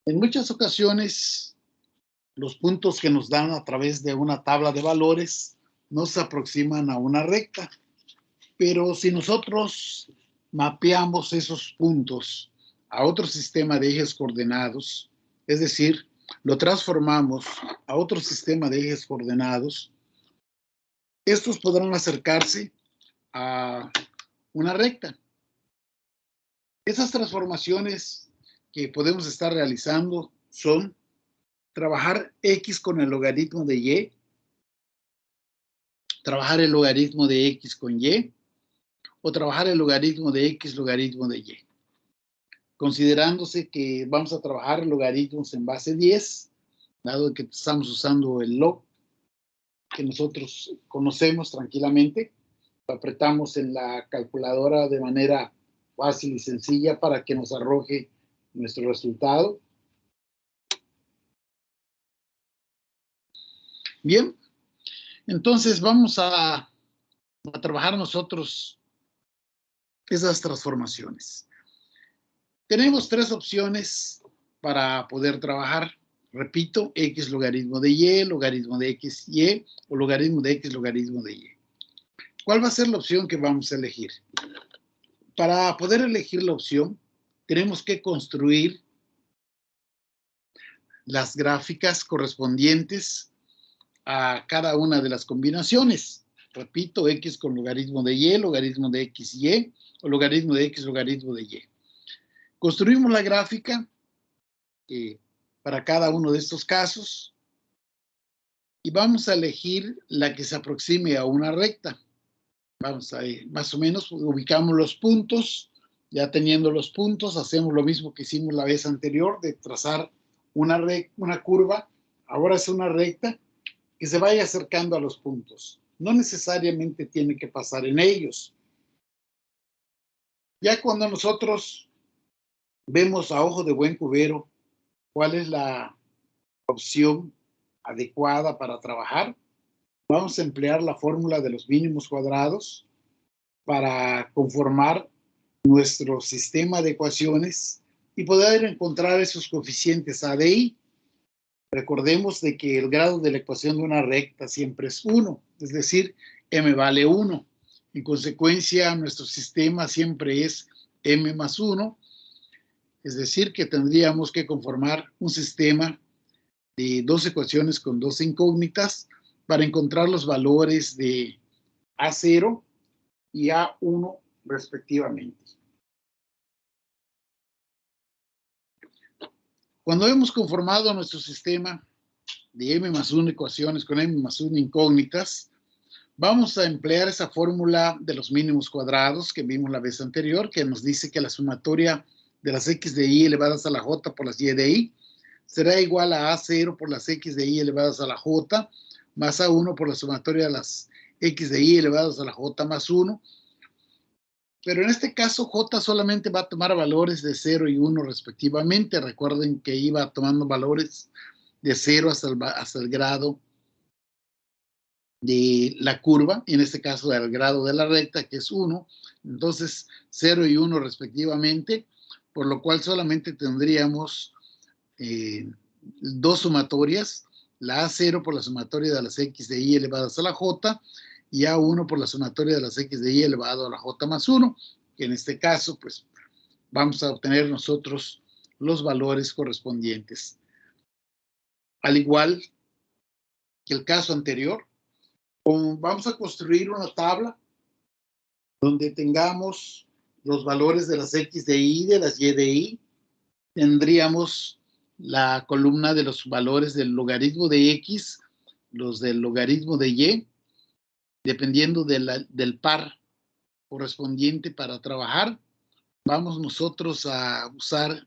En muchas ocasiones, los puntos que nos dan a través de una tabla de valores no se aproximan a una recta, pero si nosotros mapeamos esos puntos a otro sistema de ejes coordenados, es decir, lo transformamos a otro sistema de ejes coordenados, estos podrán acercarse a una recta. Esas transformaciones que podemos estar realizando son trabajar x con el logaritmo de y, trabajar el logaritmo de x con y, o trabajar el logaritmo de x logaritmo de y. Considerándose que vamos a trabajar logaritmos en base 10, dado que estamos usando el log que nosotros conocemos tranquilamente, lo apretamos en la calculadora de manera fácil y sencilla para que nos arroje nuestro resultado. Bien, entonces vamos a trabajar nosotros esas transformaciones. Tenemos tres opciones para poder trabajar. Repito, x logaritmo de y, logaritmo de x, y, o logaritmo de x, logaritmo de y. ¿Cuál va a ser la opción que vamos a elegir? Para poder elegir la opción, tenemos que construir las gráficas correspondientes a cada una de las combinaciones. Repito, x con logaritmo de y, logaritmo de x, y, o logaritmo de x, logaritmo de y. Construimos la gráfica para cada uno de estos casos y vamos a elegir la que se aproxime a una recta. Vamos a más o menos ubicamos los puntos. Ya teniendo los puntos, hacemos lo mismo que hicimos la vez anterior de trazar una curva. Ahora es una recta que se vaya acercando a los puntos. No necesariamente tiene que pasar en ellos. Ya cuando nosotros vemos a ojo de buen cubero cuál es la opción adecuada para trabajar, vamos a emplear la fórmula de los mínimos cuadrados para conformar nuestro sistema de ecuaciones y poder encontrar esos coeficientes A de I. Recordemos de que el grado de la ecuación de una recta siempre es 1, es decir, m vale 1. En consecuencia, nuestro sistema siempre es m más 1, es decir, que tendríamos que conformar un sistema de dos ecuaciones con dos incógnitas para encontrar los valores de A0 y A1 respectivamente. Cuando hemos conformado nuestro sistema de m más 1 ecuaciones con m más 1 incógnitas, vamos a emplear esa fórmula de los mínimos cuadrados que vimos la vez anterior, que nos dice que la sumatoria de las x de y elevadas a la j por las y de y será igual a A0 por las x de y elevadas a la j más A1 por la sumatoria de las x de y elevadas a la j más 1. Pero en este caso, j solamente va a tomar valores de 0 y 1 respectivamente. Recuerden que iba tomando valores de 0 hasta el grado de la curva, en este caso del grado de la recta, que es 1. Entonces, 0 y 1 respectivamente, por lo cual solamente tendríamos dos sumatorias, la A0 por la sumatoria de las x de y elevadas a la j, y A1 por la sumatoria de las x de y elevado a la j más 1, que en este caso, pues, vamos a obtener nosotros los valores correspondientes. Al igual que el caso anterior, vamos a construir una tabla donde tengamos los valores de las x de y, de las y de y. Tendríamos la columna de los valores del logaritmo de x, los del logaritmo de y, dependiendo del par correspondiente para trabajar. Vamos nosotros a usar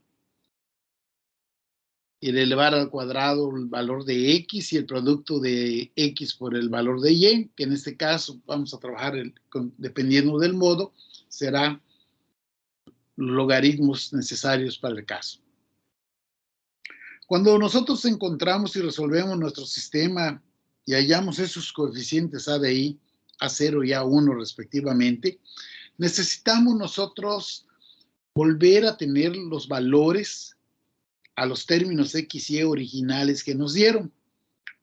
el elevar al cuadrado el valor de x y el producto de x por el valor de y, que en este caso vamos a trabajar dependiendo del modo, serán los logaritmos necesarios para el caso. Cuando nosotros encontramos y resolvemos nuestro sistema y hallamos esos coeficientes A de I, A0 y A1 respectivamente, necesitamos nosotros volver a tener los valores a los términos X y Y originales que nos dieron.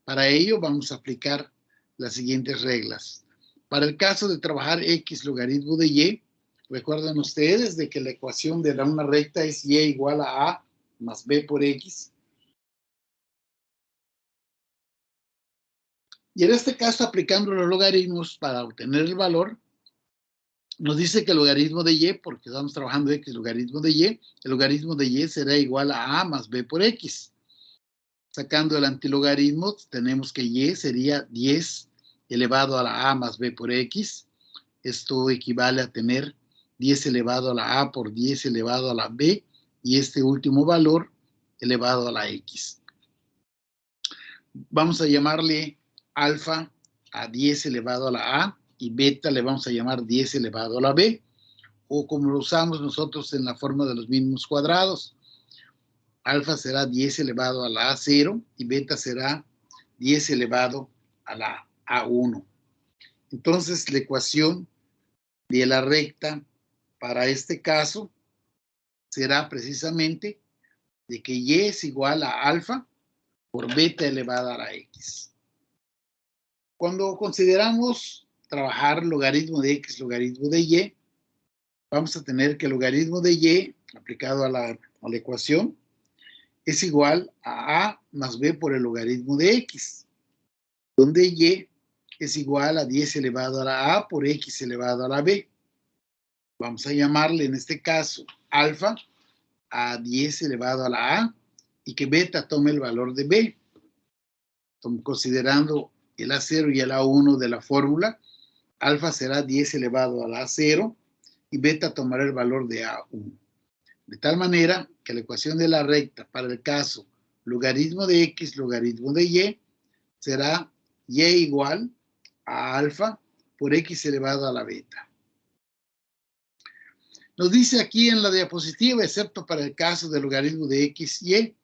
Para ello vamos a aplicar las siguientes reglas. Para el caso de trabajar X logaritmo de Y, recuerden ustedes de que la ecuación de una recta es Y igual a más B por X. Y en este caso, aplicando los logaritmos para obtener el valor, nos dice que el logaritmo de Y, porque estamos trabajando X logaritmo de Y, el logaritmo de Y será igual a más B por X. Sacando el antilogaritmo, tenemos que Y sería 10 elevado a la A más B por X. Esto equivale a tener 10 elevado a la A por 10 elevado a la B, y este último valor elevado a la X. Vamos a llamarle alfa a 10 elevado a la A, y beta le vamos a llamar 10 elevado a la B, o como lo usamos nosotros en la forma de los mínimos cuadrados. Alfa será 10 elevado a la A0 y beta será 10 elevado a la A1. Entonces, la ecuación de la recta para este caso será precisamente de que Y es igual a alfa por beta elevada a la X. Cuando consideramos trabajar logaritmo de X, logaritmo de Y, vamos a tener que el logaritmo de Y aplicado a la ecuación es igual a más B por el logaritmo de X, donde Y es igual a 10 elevado a la A por X elevado a la B. Vamos a llamarle en este caso alfa a 10 elevado a la A, y que beta tome el valor de B. Considerando el A0 y el A1 de la fórmula, alfa será 10 elevado a la A0 y beta tomará el valor de A1. De tal manera que la ecuación de la recta para el caso logaritmo de X, logaritmo de Y, será Y igual a alfa por X elevado a la beta. Nos dice aquí en la diapositiva, excepto para el caso del logaritmo de X, Y,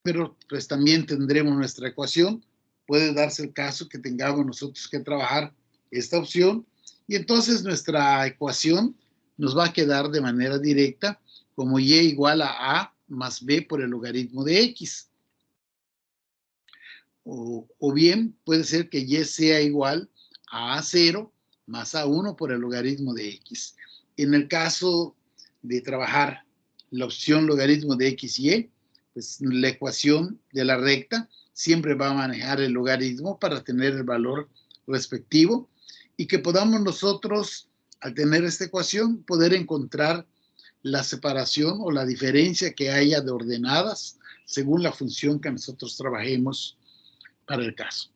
pero pues también tendremos nuestra ecuación. Puede darse el caso que tengamos nosotros que trabajar esta opción, y entonces nuestra ecuación nos va a quedar de manera directa como Y igual a más B por el logaritmo de X. O bien puede ser que Y sea igual a A0 más A1 por el logaritmo de X. En el caso de trabajar la opción logaritmo de X y Y, pues la ecuación de la recta siempre va a manejar el logaritmo para tener el valor respectivo, y que podamos nosotros, al tener esta ecuación, poder encontrar la separación o la diferencia que haya de ordenadas según la función que nosotros trabajemos para el caso.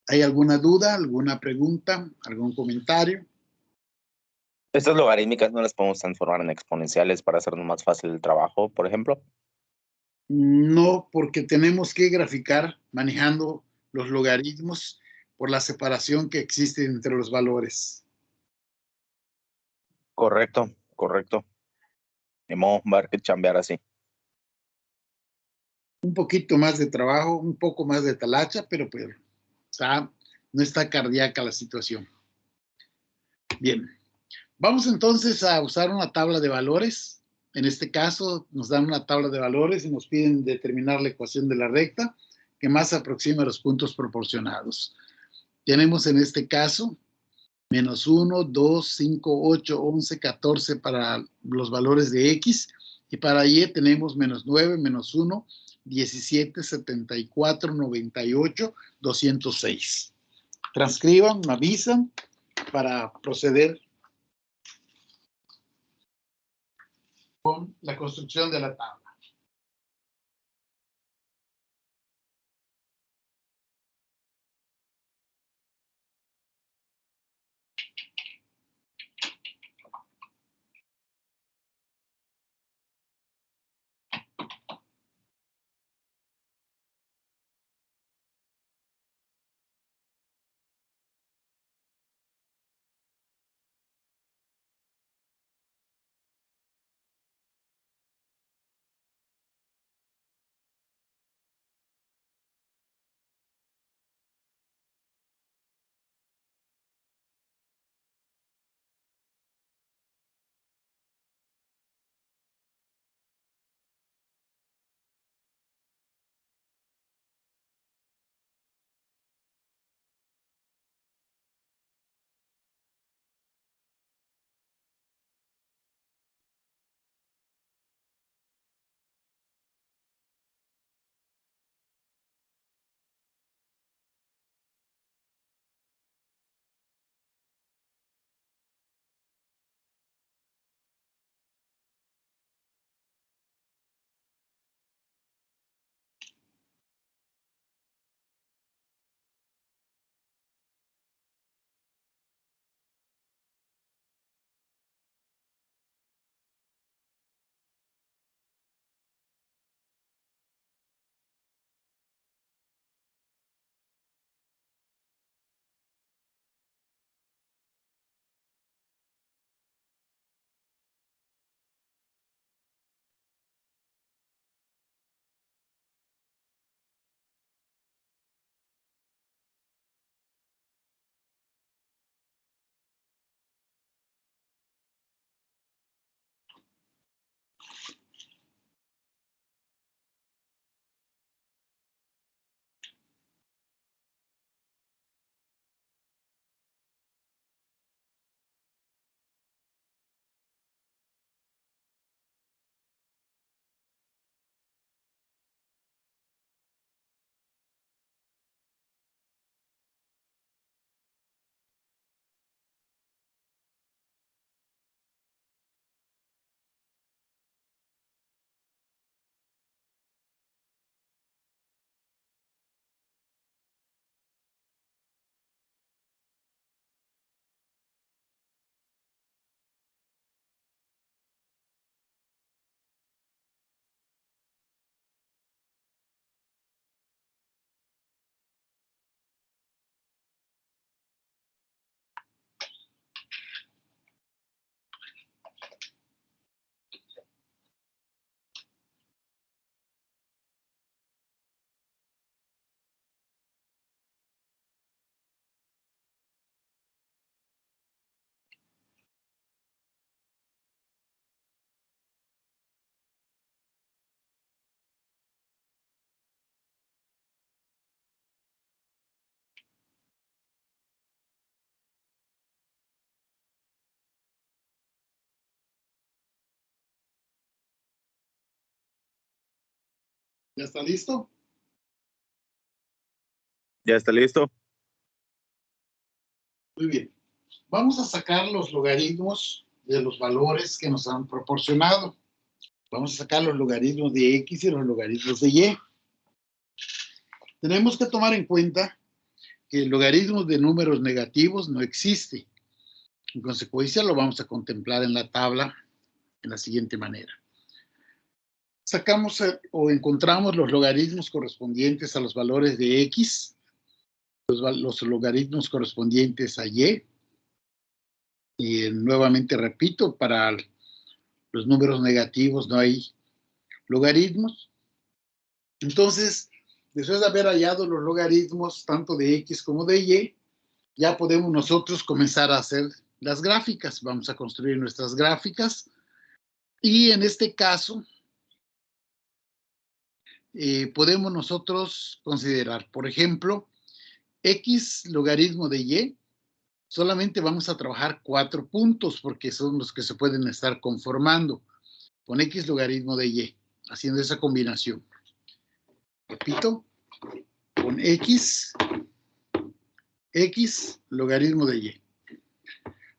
¿Hay alguna duda, alguna pregunta, algún comentario? ¿Estas logarítmicas no las podemos transformar en exponenciales para hacernos más fácil el trabajo, por ejemplo? No, porque tenemos que graficar manejando los logaritmos por la separación que existe entre los valores. Correcto, correcto. Va a haber que chambear así. Un poquito más de trabajo, un poco más de talacha, pero pues no está cardíaca la situación. Bien, vamos entonces a usar una tabla de valores. En este caso nos dan una tabla de valores y nos piden determinar la ecuación de la recta que más aproxima a los puntos proporcionados. Tenemos en este caso menos 1, 2, 5, 8, 11, 14 para los valores de X, y para Y tenemos menos 9, menos 1, 17, 74, 98, 206. Transcriban, me avisan para proceder con la construcción de la tabla. ¿Ya está listo? ¿Ya está listo? Muy bien. Vamos a sacar los logaritmos de los valores que nos han proporcionado. Vamos a sacar los logaritmos de X y los logaritmos de Y. Tenemos que tomar en cuenta que el logaritmo de números negativos no existe. En consecuencia, lo vamos a contemplar en la tabla de la siguiente manera. Sacamos o encontramos los logaritmos correspondientes a los valores de X, los logaritmos correspondientes a Y, y nuevamente repito, para los números negativos no hay logaritmos. Entonces, después de haber hallado los logaritmos tanto de X como de Y, ya podemos nosotros comenzar a hacer las gráficas. Vamos a construir nuestras gráficas y en este caso podemos nosotros considerar, por ejemplo, X logaritmo de Y. Solamente vamos a trabajar 4 puntos porque son los que se pueden estar conformando con X logaritmo de Y, haciendo esa combinación. Repito, con X logaritmo de Y.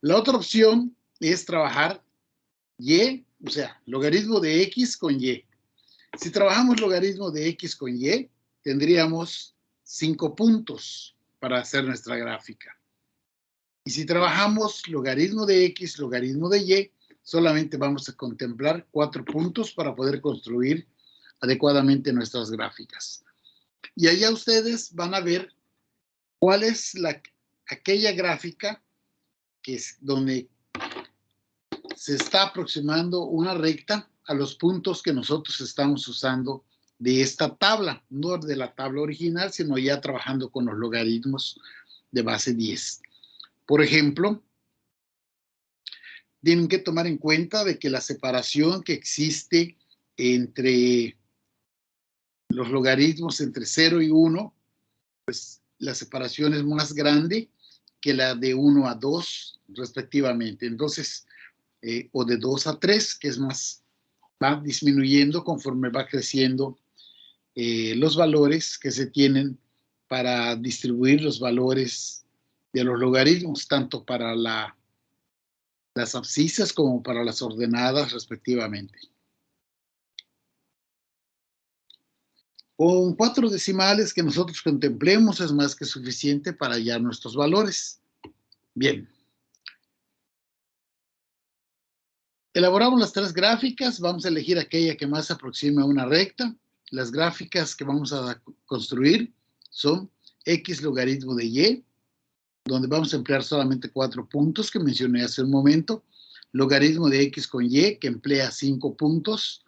La otra opción es trabajar Y, o sea, logaritmo de X con Y. Si trabajamos logaritmo de X con Y, tendríamos 5 puntos para hacer nuestra gráfica. Y si trabajamos logaritmo de X, logaritmo de Y, solamente vamos a contemplar 4 puntos para poder construir adecuadamente nuestras gráficas. Y allá ustedes van a ver cuál es aquella gráfica que es donde se está aproximando una recta a los puntos que nosotros estamos usando de esta tabla, no de la tabla original, sino ya trabajando con los logaritmos de base 10. Por ejemplo, tienen que tomar en cuenta de que la separación que existe entre los logaritmos entre 0 y 1, pues la separación es más grande que la de 1 a 2 respectivamente. Entonces, o de 2 a 3, que es más, va disminuyendo conforme va creciendo los valores que se tienen para distribuir los valores de los logaritmos, tanto para las abscisas como para las ordenadas respectivamente. Con 4 decimales que nosotros contemplemos es más que suficiente para hallar nuestros valores. Bien. Elaboramos las 3 gráficas. Vamos a elegir aquella que más se aproxime a una recta. Las gráficas que vamos a construir son X logaritmo de Y, donde vamos a emplear solamente 4 puntos que mencioné hace un momento. Logaritmo de X con Y, que emplea 5 puntos.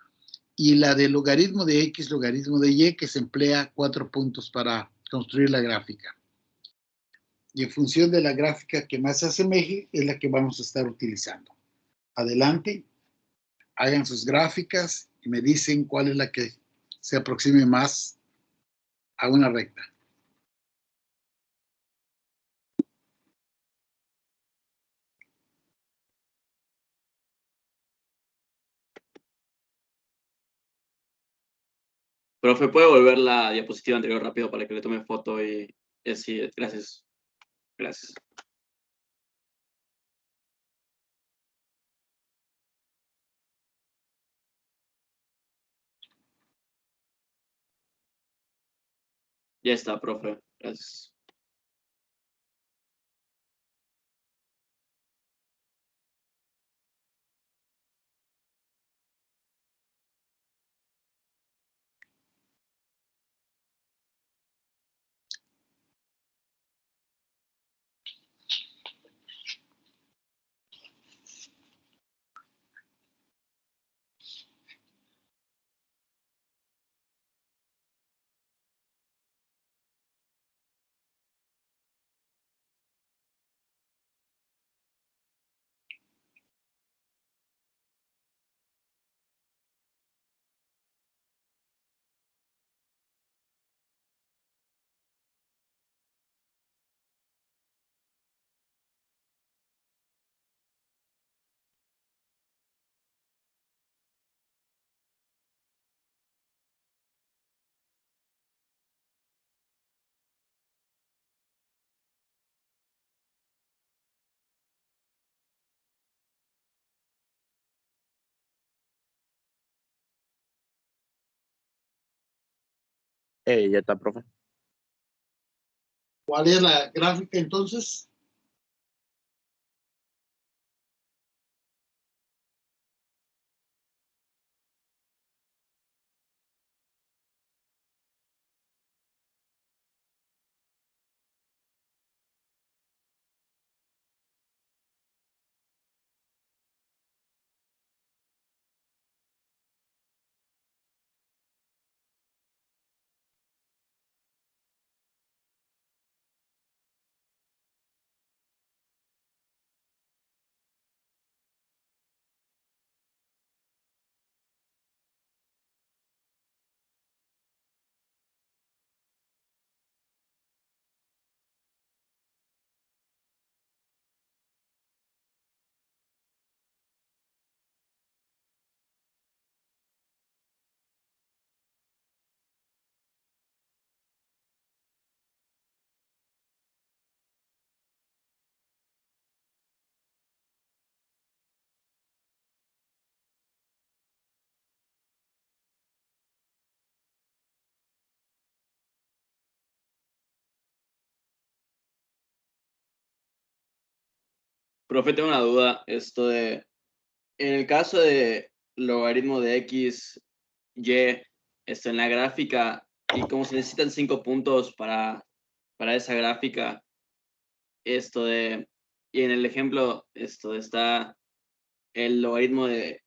Y la de logaritmo de X, logaritmo de Y, que se emplea 4 puntos para construir la gráfica. Y en función de la gráfica que más se asemeje, es la que vamos a estar utilizando. Adelante, hagan sus gráficas y me dicen cuál es la que se aproxime más a una recta. Profe, ¿puede volver la diapositiva anterior rápido para que le tome foto y así? Gracias. Gracias. Ya está, profe. Gracias. Ya está, profe. ¿Cuál es la gráfica entonces? Profe, tengo una duda. En el caso de logaritmo de x, y, en la gráfica, y como se necesitan 5 puntos para esa gráfica, y en el ejemplo, está el logaritmo de...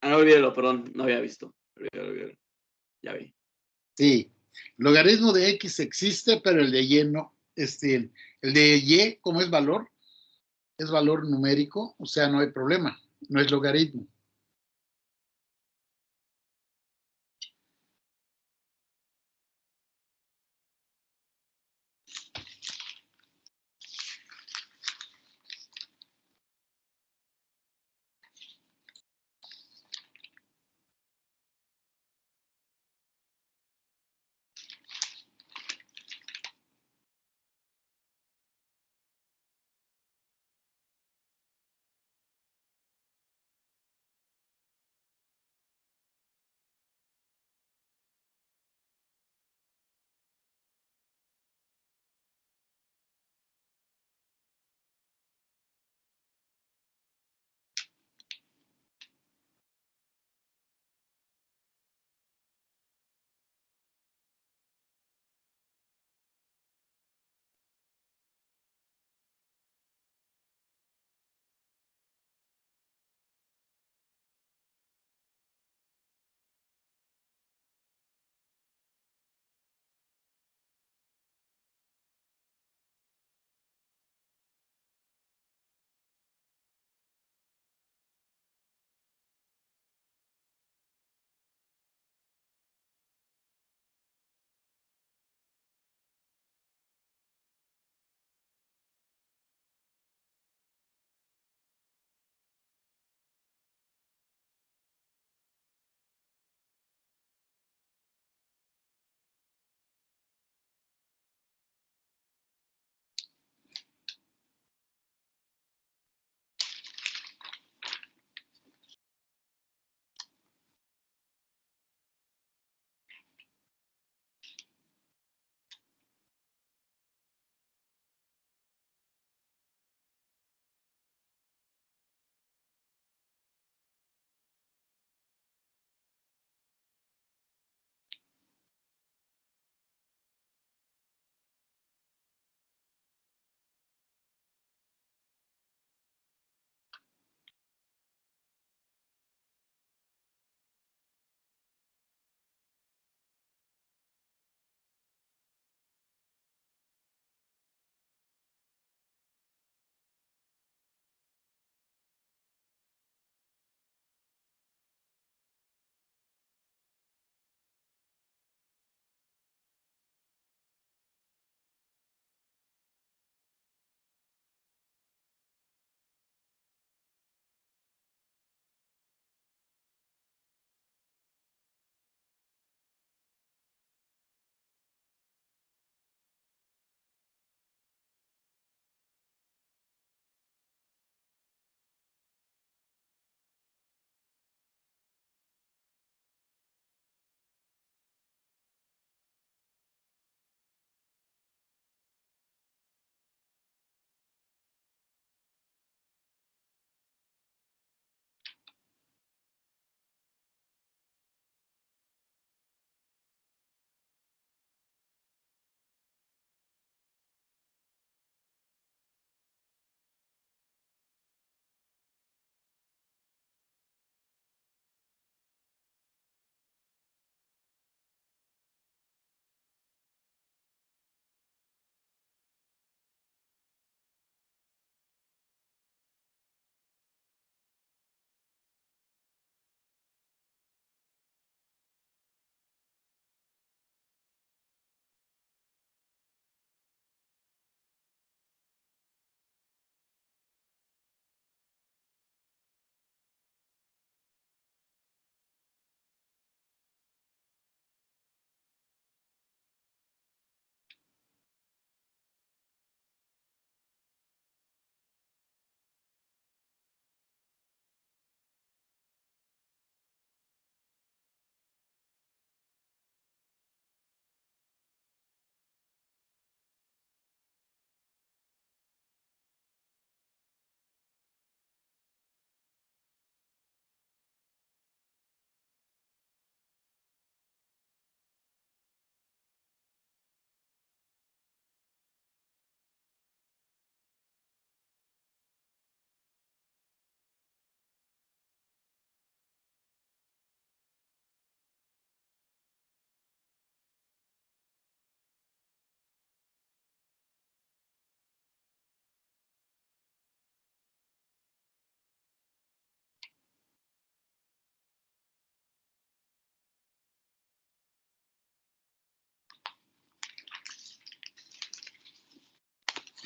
Ah, no, olvídalo, perdón, no había visto. Olvídalo. Ya vi. Sí, logaritmo de X existe, pero el de Y no. El de Y, como es valor numérico, o sea, no hay problema, no es logaritmo.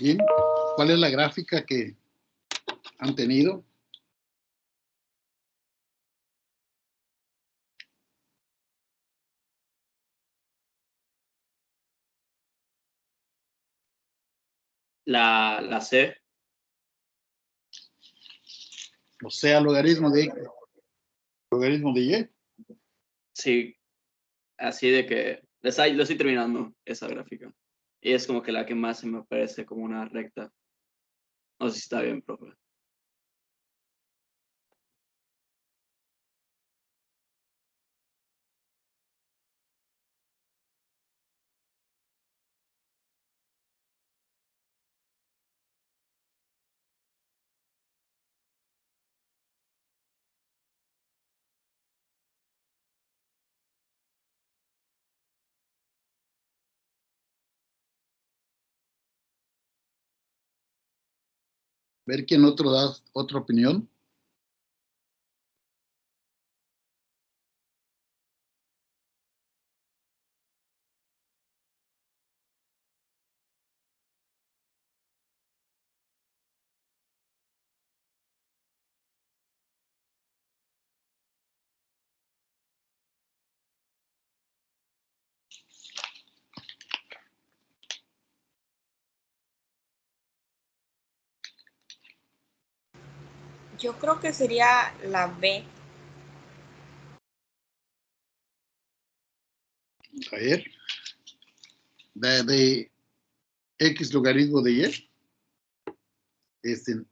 Bien, ¿cuál es la gráfica que han tenido? La C. O sea, logaritmo de Y. Sí, así de que lo estoy terminando esa gráfica. Y es como que la que más se me parece como una recta. No sé si está bien, profe. Ver quién otro da otra opinión. Yo creo que sería la B. A ver. De X logaritmo de Y.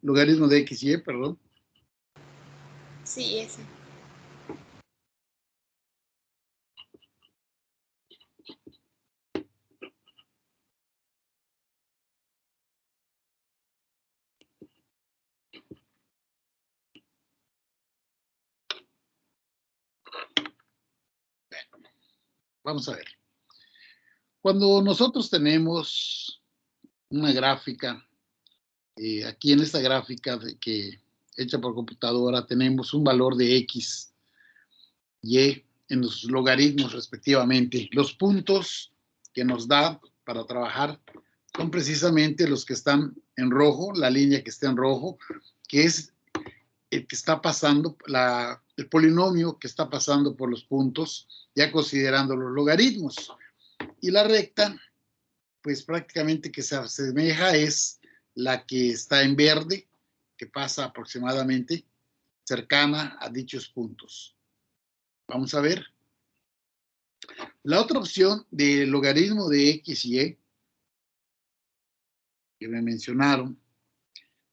Logaritmo de XY, perdón. Sí, ese. Vamos a ver. Cuando nosotros tenemos una gráfica, aquí en esta gráfica hecha por computadora, tenemos un valor de X, Y en los logaritmos respectivamente. Los puntos que nos da para trabajar son precisamente los que están en rojo, la línea que está en rojo, que es el que está pasando, el polinomio que está pasando por los puntos, ya considerando los logaritmos. Y la recta, pues prácticamente que se asemeja es la que está en verde, que pasa aproximadamente cercana a dichos puntos. Vamos a ver. La otra opción de logaritmo de X y Y, que me mencionaron,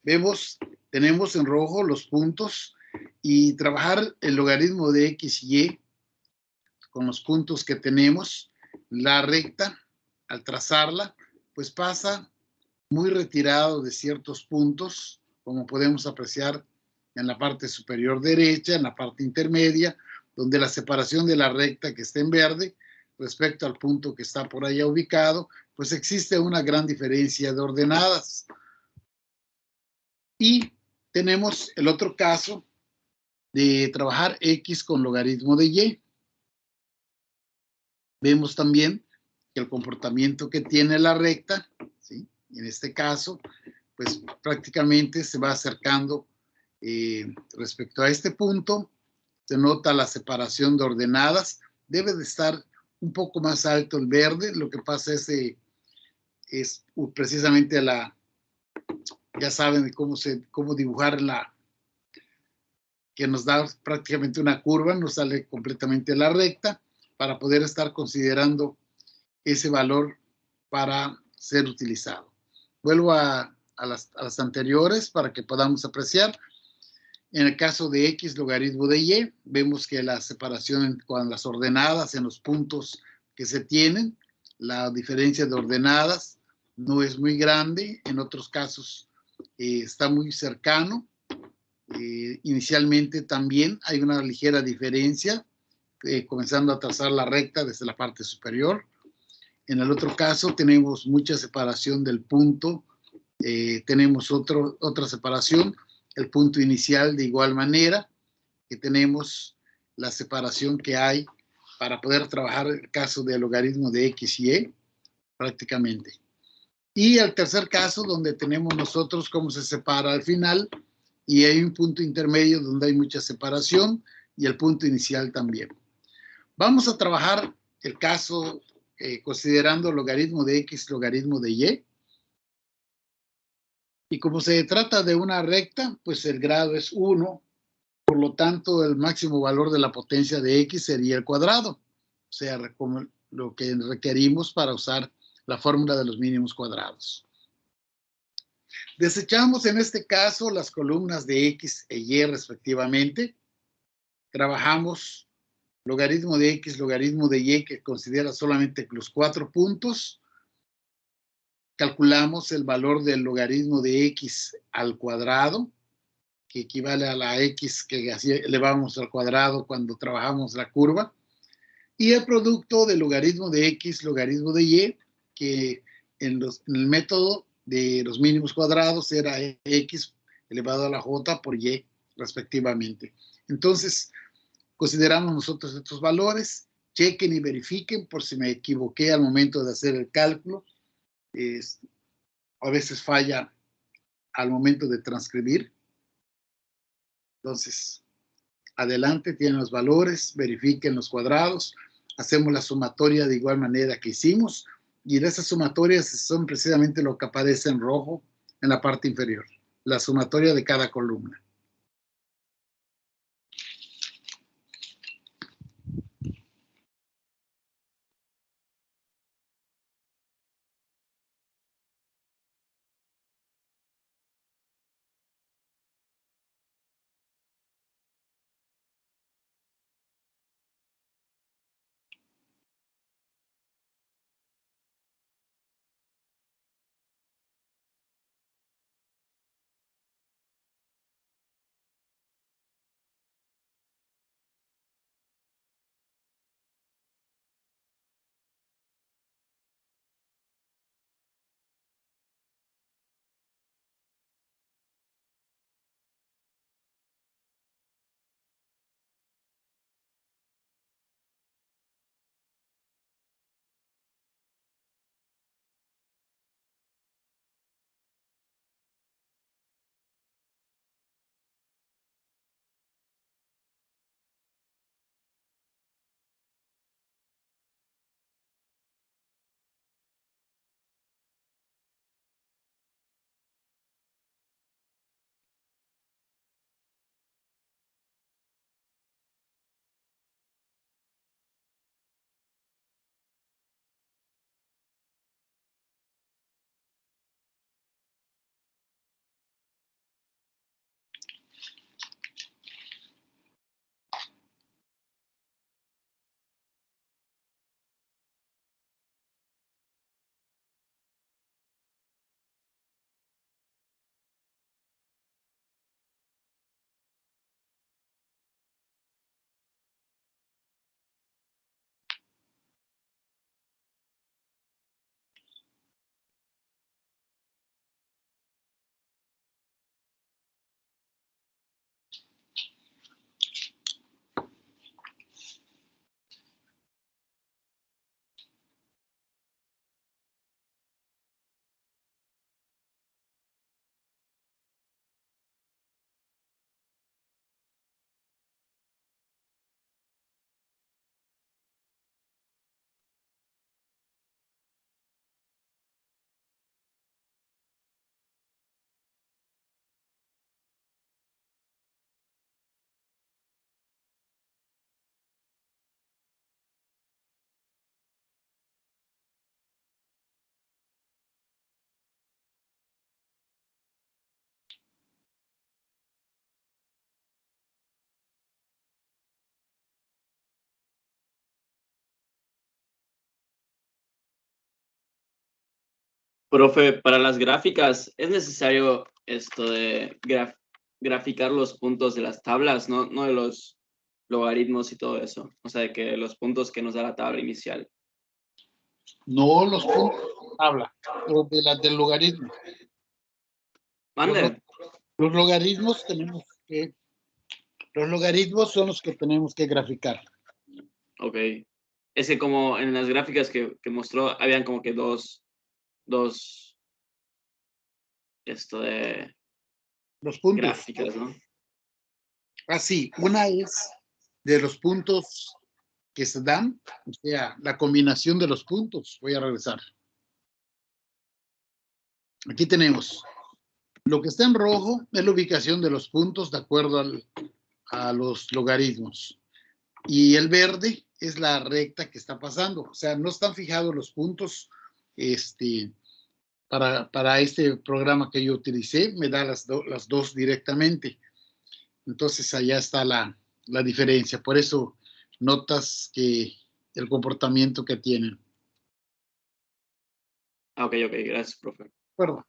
tenemos en rojo los puntos y trabajar el logaritmo de X y Y con los puntos que tenemos, la recta, al trazarla, pues pasa muy retirado de ciertos puntos, como podemos apreciar en la parte superior derecha, en la parte intermedia, donde la separación de la recta que está en verde respecto al punto que está por allá ubicado, pues existe una gran diferencia de ordenadas. Y tenemos el otro caso de trabajar X con logaritmo de Y. Vemos también que el comportamiento que tiene la recta, ¿sí? En este caso, pues prácticamente se va acercando respecto a este punto. Se nota la separación de ordenadas. Debe de estar un poco más alto el verde. Lo que pasa es precisamente ya saben cómo dibujar que nos da prácticamente una curva, nos sale completamente la recta para poder estar considerando ese valor para ser utilizado. Vuelvo a las anteriores para que podamos apreciar. En el caso de X logaritmo de Y, vemos que la separación con las ordenadas en los puntos que se tienen, la diferencia de ordenadas no es muy grande, en otros casos está muy cercano. Inicialmente también hay una ligera diferencia, comenzando a trazar la recta desde la parte superior. En el otro caso tenemos mucha separación del punto, tenemos otra separación, el punto inicial de igual manera, que tenemos la separación que hay para poder trabajar el caso del logaritmo de X y Y prácticamente. Y el tercer caso, donde tenemos nosotros cómo se separa al final, y hay un punto intermedio donde hay mucha separación, y el punto inicial también. Vamos a trabajar el caso considerando logaritmo de x, logaritmo de y. Y como se trata de una recta, pues el grado es 1. Por lo tanto, el máximo valor de la potencia de x sería el cuadrado. O sea, como lo que requerimos para usar la fórmula de los mínimos cuadrados. Desechamos en este caso las columnas de x e y respectivamente. Trabajamos logaritmo de x, logaritmo de y, que considera solamente los 4 puntos. Calculamos el valor del logaritmo de x al cuadrado, que equivale a la x que así elevamos al cuadrado cuando trabajamos la curva. Y el producto del logaritmo de x, logaritmo de y, que en el método de los mínimos cuadrados era x elevado a la j por y respectivamente. Entonces, consideramos nosotros estos valores, chequen y verifiquen por si me equivoqué al momento de hacer el cálculo. A veces falla al momento de transcribir. Entonces, adelante, tienen los valores, verifiquen los cuadrados, hacemos la sumatoria de igual manera que hicimos, y de esas sumatorias son precisamente lo que aparece en rojo en la parte inferior, la sumatoria de cada columna. Profe, para las gráficas, ¿es necesario esto de graficar los puntos de las tablas, no de los logaritmos y todo eso? O sea, de que los puntos que nos da la tabla inicial. No los puntos de la tabla, o del logaritmo. Mande. Los logaritmos los logaritmos son los que tenemos que graficar. Ok. Es que como en las gráficas que mostró, habían como que dos esto de Los puntos. gráficas, ¿no? Así, una es de los puntos que se dan, o sea, la combinación de los puntos. Voy a regresar. Aquí tenemos, lo que está en rojo es la ubicación de los puntos de acuerdo a los logaritmos. Y el verde es la recta que está pasando. O sea, no están fijados los puntos para este programa que yo utilicé. Me da las dos directamente. Entonces, allá está la diferencia. Por eso notas que el comportamiento que tienen. Ok, gracias, profe. Perdón.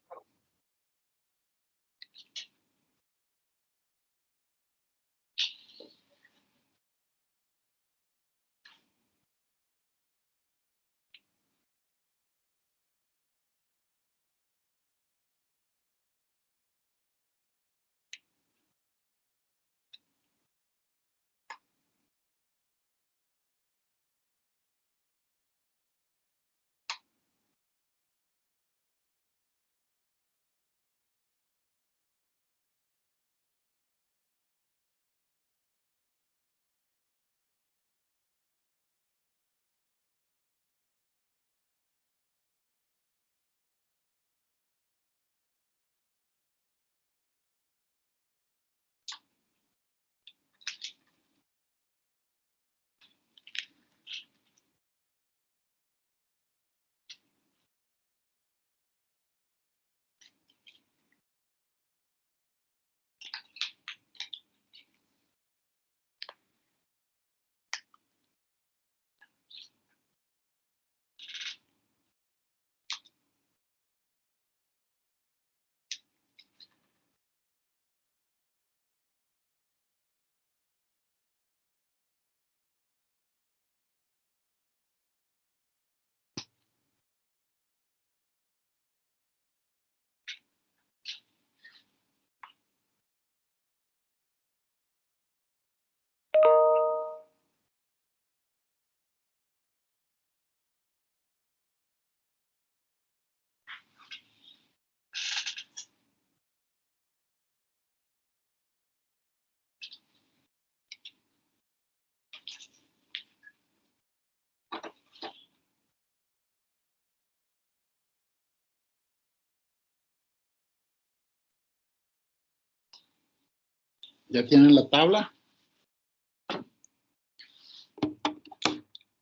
Ya tienen la tabla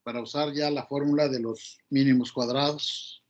para usar ya la fórmula de los mínimos cuadrados.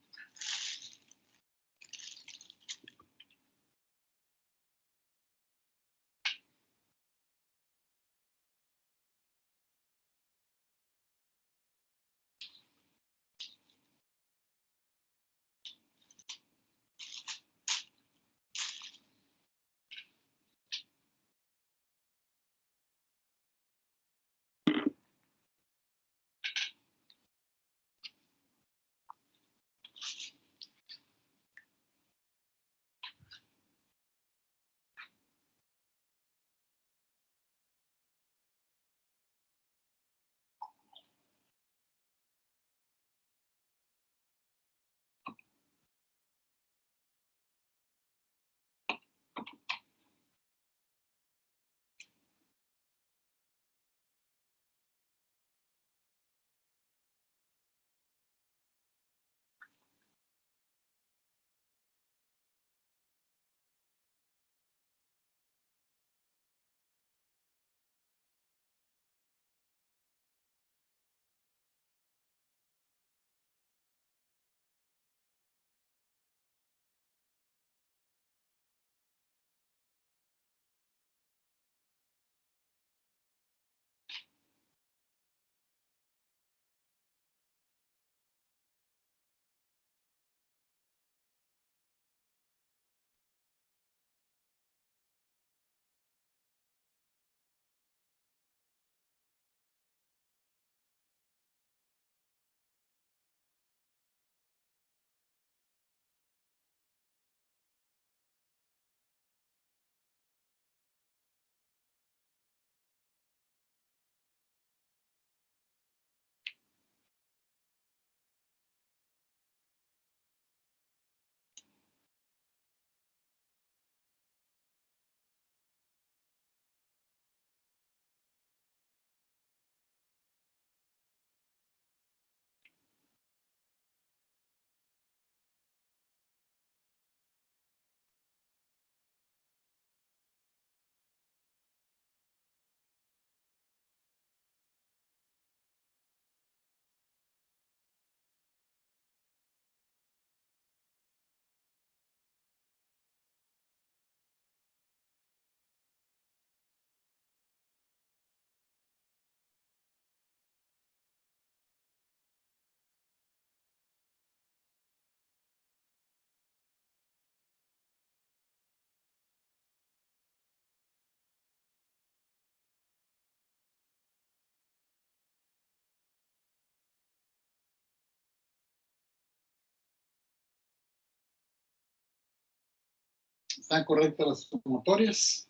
¿Están correctas las sumatorias?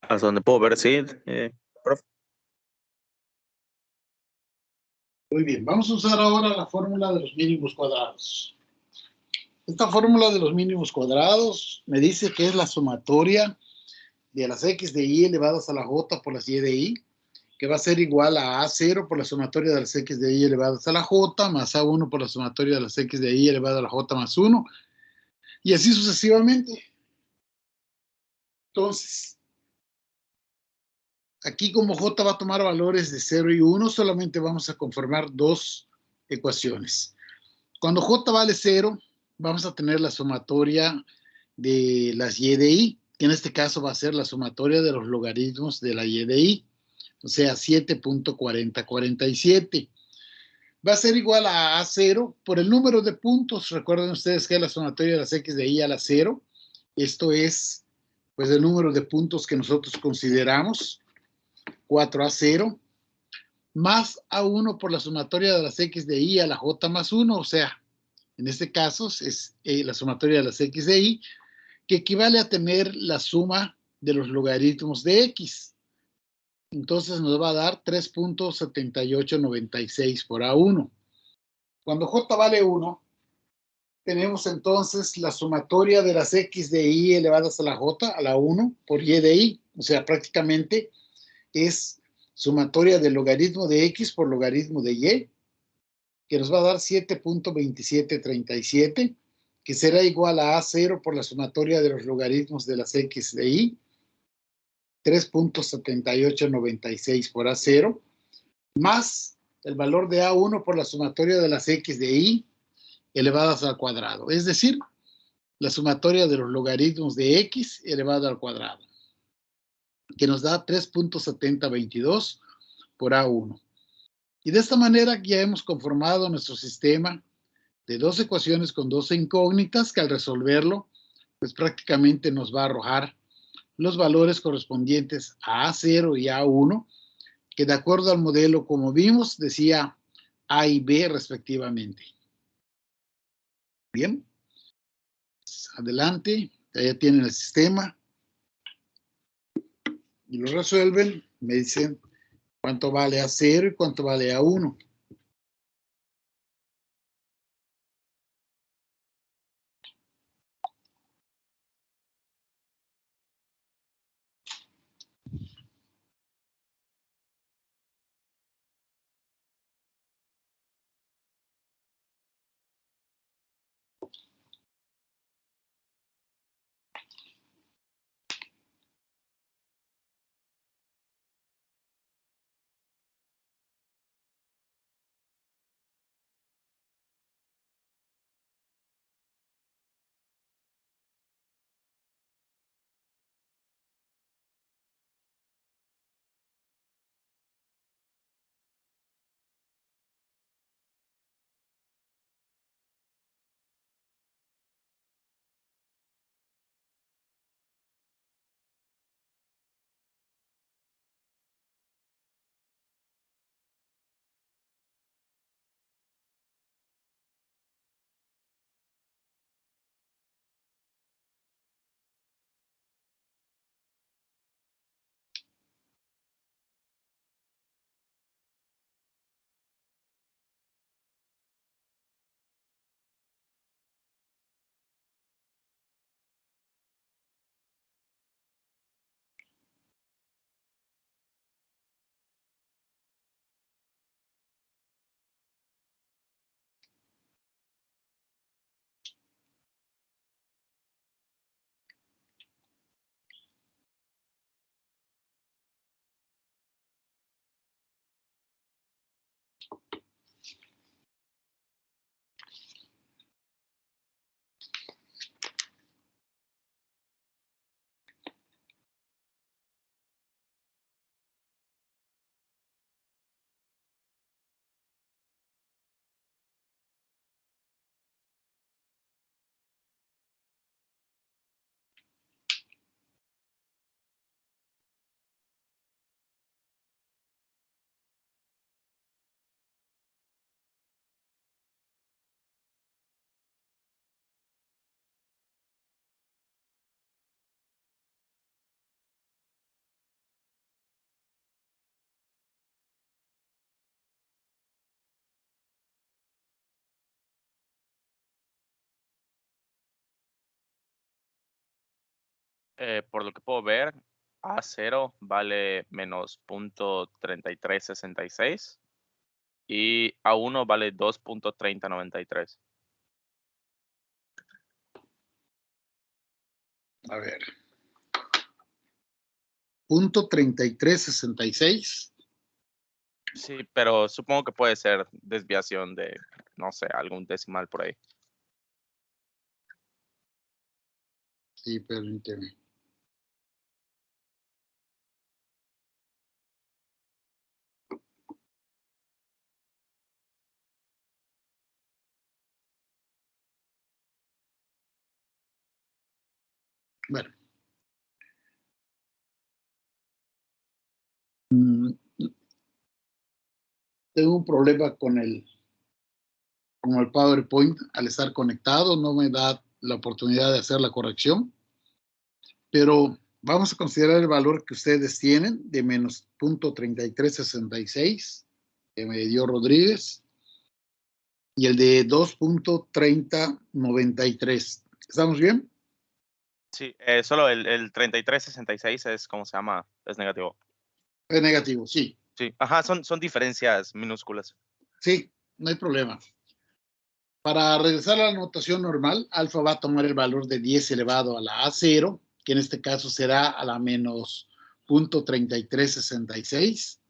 Hasta donde puedo ver, sí. Profe. Muy bien, vamos a usar ahora la fórmula de los mínimos cuadrados. Esta fórmula de los mínimos cuadrados me dice que es la sumatoria de las x de y elevadas a la j por las y de y, que va a ser igual a A0 por la sumatoria de las x de y elevadas a la j, más A1 por la sumatoria de las x de y elevada a la j más 1, y así sucesivamente. Entonces, aquí como j va a tomar valores de 0 y 1, solamente vamos a conformar dos ecuaciones. Cuando j vale 0, vamos a tener la sumatoria de las y de y, que en este caso va a ser la sumatoria de los logaritmos de la y de y, o sea, 7.4047. Va a ser igual a A0 por el número de puntos. Recuerden ustedes que es la sumatoria de las x de y a la 0. Esto es, pues, el número de puntos que nosotros consideramos, 4A0, más A1 por la sumatoria de las x de y a la j más 1, o sea, en este caso es la sumatoria de las x de y, que equivale a tener la suma de los logaritmos de x. Entonces nos va a dar 3.7896 por A1. Cuando j vale 1, tenemos entonces la sumatoria de las x de y elevadas a la j, a la 1, por y de y. O sea, prácticamente es sumatoria del logaritmo de x por logaritmo de y, que nos va a dar 7.2737, que será igual a A0 por la sumatoria de los logaritmos de las x de y, 3.7896 por A0, más el valor de A1 por la sumatoria de las x de y elevadas al cuadrado, es decir, la sumatoria de los logaritmos de x elevado al cuadrado, que nos da 3.7022 por A1. Y de esta manera ya hemos conformado nuestro sistema de dos ecuaciones con dos incógnitas que al resolverlo, pues prácticamente nos va a arrojar los valores correspondientes a A0 y A1, que de acuerdo al modelo, como vimos, decía A y B respectivamente. Bien, adelante, ya tienen el sistema y lo resuelven, me dicen cuánto vale A0 y cuánto vale A1. Por lo que puedo ver, A0 vale menos .3366 y A1 vale 2.3093. A ver. Punto 3366. Sí, pero supongo que puede ser desviación de, no sé, algún decimal por ahí. Sí, permíteme. Bueno. Tengo un problema con el PowerPoint. Al estar conectado no me da la oportunidad de hacer la corrección, pero vamos a considerar el valor que ustedes tienen de menos .3366 que me dio Rodríguez y el de 2.3093. ¿Estamos bien? Sí, solo el 3366 es, ¿cómo se llama? Es negativo. Es negativo, sí. Sí, ajá, son diferencias minúsculas. Sí, no hay problema. Para regresar a la notación normal, alfa va a tomar el valor de 10 elevado a la A0, que en este caso será a la menos .3366.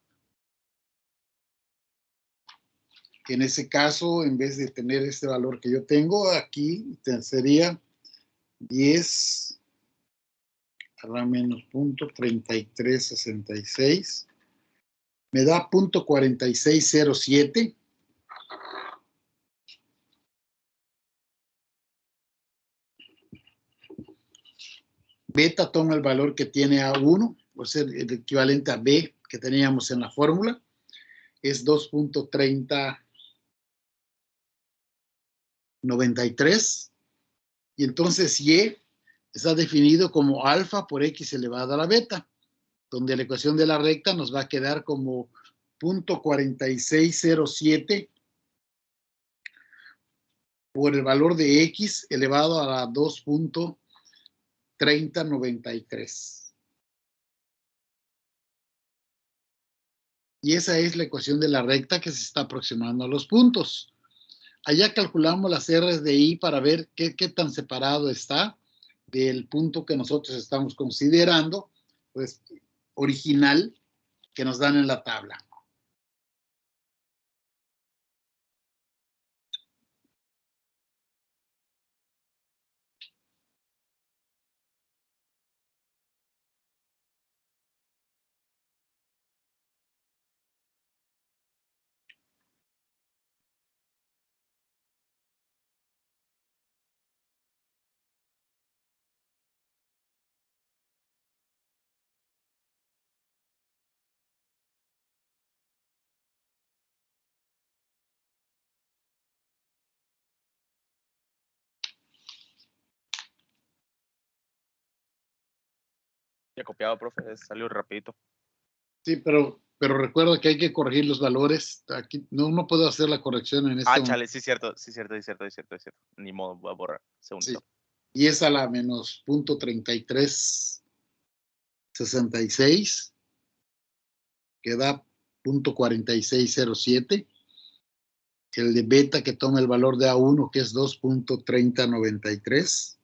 Que en ese caso, en vez de tener este valor que yo tengo aquí, sería 10 a la menos .3366. Me da .4607. Beta toma el valor que tiene A1, o sea, el equivalente a B que teníamos en la fórmula, es 2.3093. Y entonces Y está definido como alfa por X elevado a la beta, donde la ecuación de la recta nos va a quedar como .4607 por el valor de X elevado a la 2.3093. Y esa es la ecuación de la recta que se está aproximando a los puntos. Allá calculamos las R's de I para ver qué tan separado está del punto que nosotros estamos considerando, pues, original, que nos dan en la tabla. Ya copiado, profe, salió rapidito. Sí, pero recuerda que hay que corregir los valores. Aquí no puedo hacer la corrección en este momento. Chale, sí, cierto, sí, cierto, sí, cierto, sí, cierto, sí, cierto. Ni modo, voy a borrar. Sí. Segundito. Y es a la menos .3366, que da .4607. El de beta que toma el valor de A1, que es 2.3093.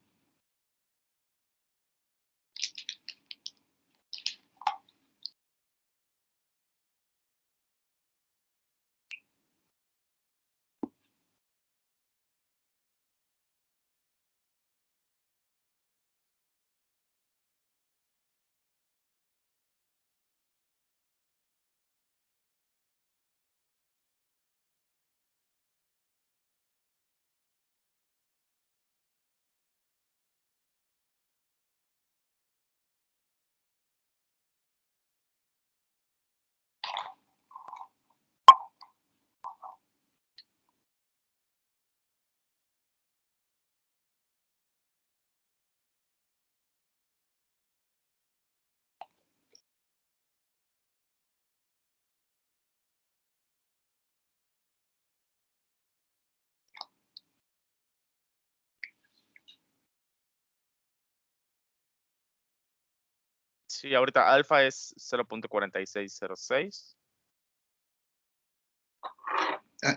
Sí, ahorita alfa es 0.4606.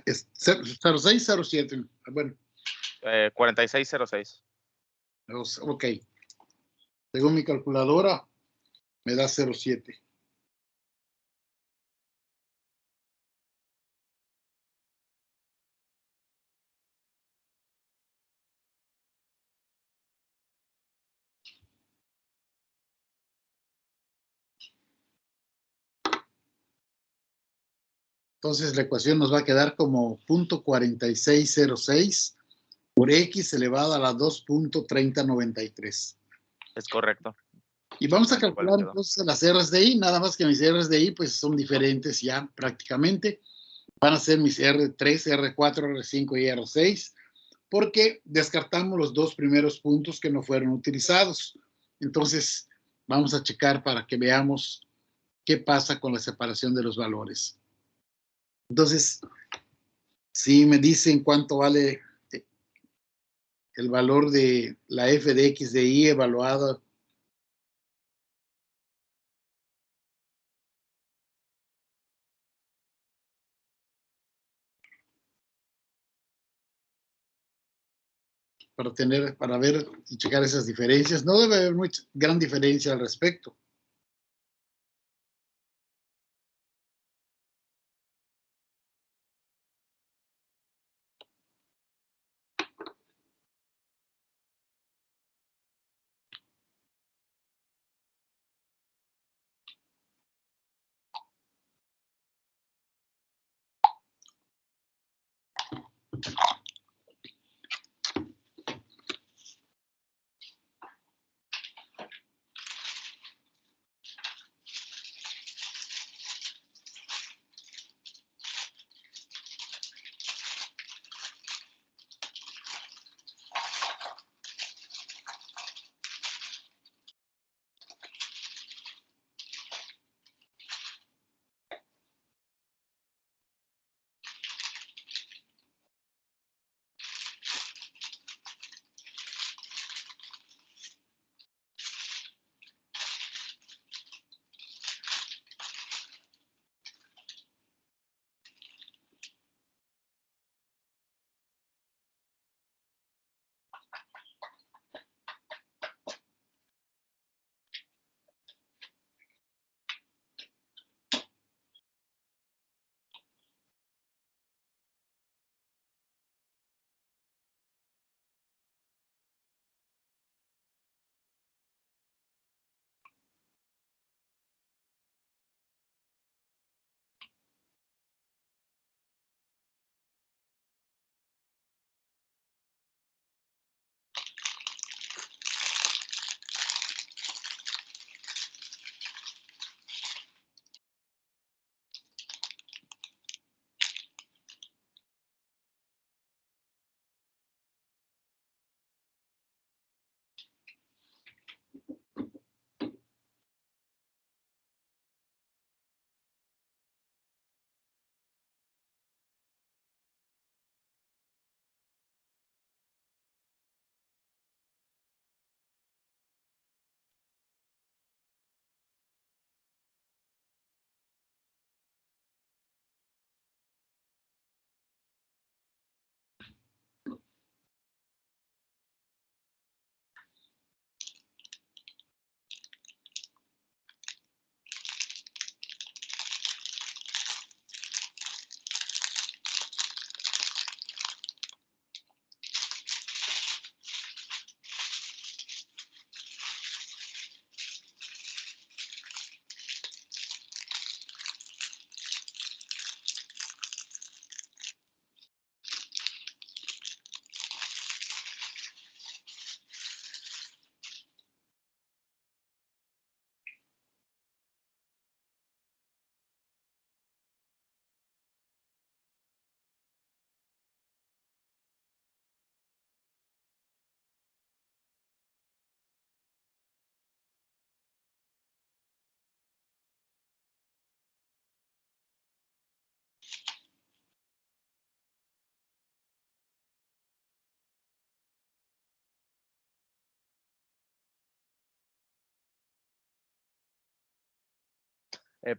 Es 0607. Bueno, 4606. ok. Según mi calculadora, me da 07. Entonces la ecuación nos va a quedar como 0.4606 por x elevado a la 2.3093. Es correcto. Y vamos a Igual calcular quedó. entonces las R's de I, nada más que mis R's de I pues son diferentes ya prácticamente. Van a ser mis R3, R4, R5 y R6, porque descartamos los dos primeros puntos que no fueron utilizados. Entonces vamos a checar para que veamos qué pasa con la separación de los valores. Entonces, si me dicen cuánto vale el valor de la f de x de y evaluada para ver y checar esas diferencias, no debe haber mucha gran diferencia al respecto.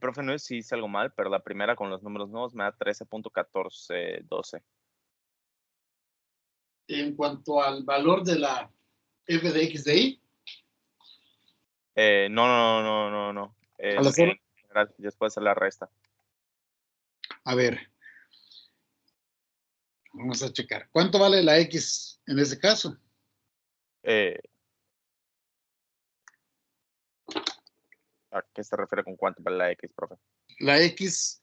Profe, no sé si hice algo mal, pero la primera con los números nuevos me da 13.1412. En cuanto al valor de la f de x de y, No. ¿al hacer? En general, después de la resta. A ver, vamos a checar. ¿Cuánto vale la x en ese caso? ¿A qué se refiere con cuánto vale la X, profe? La x,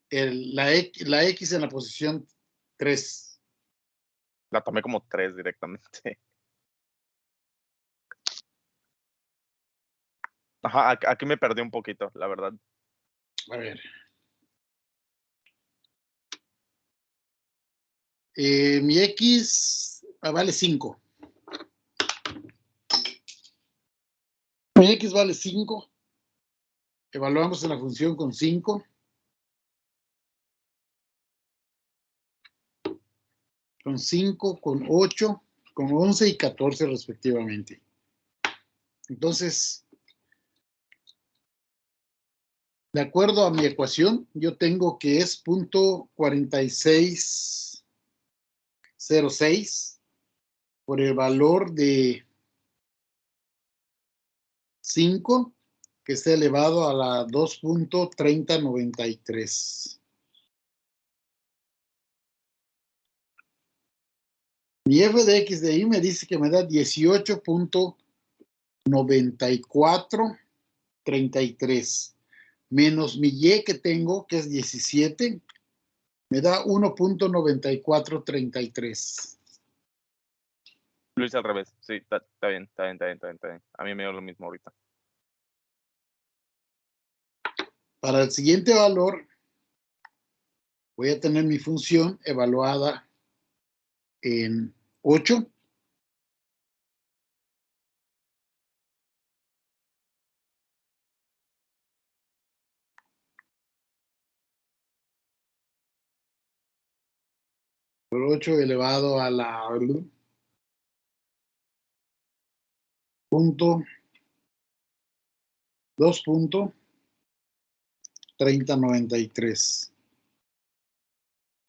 la x en la posición 3. La tomé como 3 directamente. Ajá, aquí me perdí un poquito, la verdad. A ver. Mi x vale 5. Mi x vale 5. Evaluamos en la función con 5. Con 5, con 8, con 11 y 14 respectivamente. Entonces, de acuerdo a mi ecuación, yo tengo que es punto 4606 por el valor de 5 que está elevado a la 2.3093. Mi f de x de y me dice que me da 18.9433 menos mi y que tengo, que es 17, me da 1.9433. Lo hice al revés. Sí, está bien. A mí me dio lo mismo ahorita. Para el siguiente valor, voy a tener mi función evaluada en 8. Por 8 elevado a la punto 2.3093.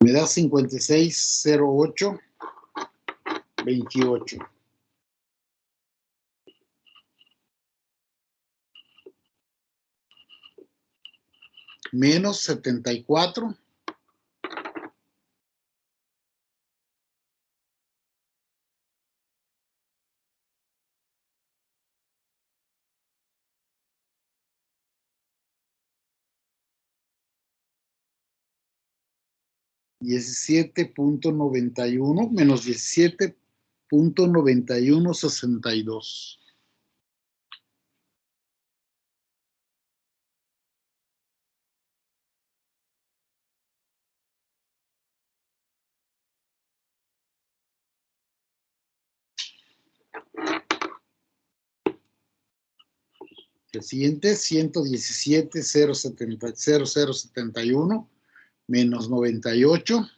Me da 560828. Menos 74. $17.91 menos 17.9162. El siguiente, 117.071 menos 98.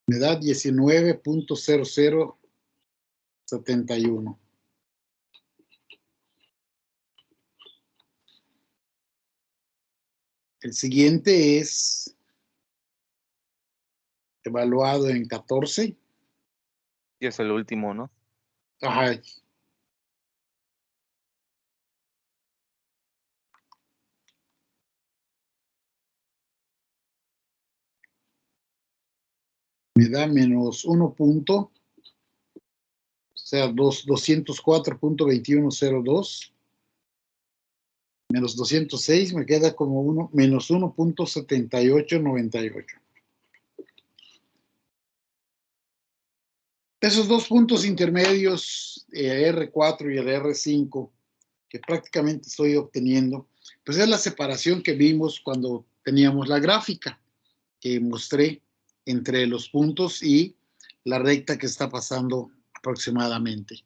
Me da 19.0071. El siguiente es evaluado en 14. Y es el último, ¿no? Ajá. Me da menos 1 punto, o sea, 204.2102. Menos 206 me queda como menos 1.7898. Esos dos puntos intermedios, el R4 y el R5, que prácticamente estoy obteniendo, pues es la separación que vimos cuando teníamos la gráfica que mostré entre los puntos y la recta que está pasando aproximadamente.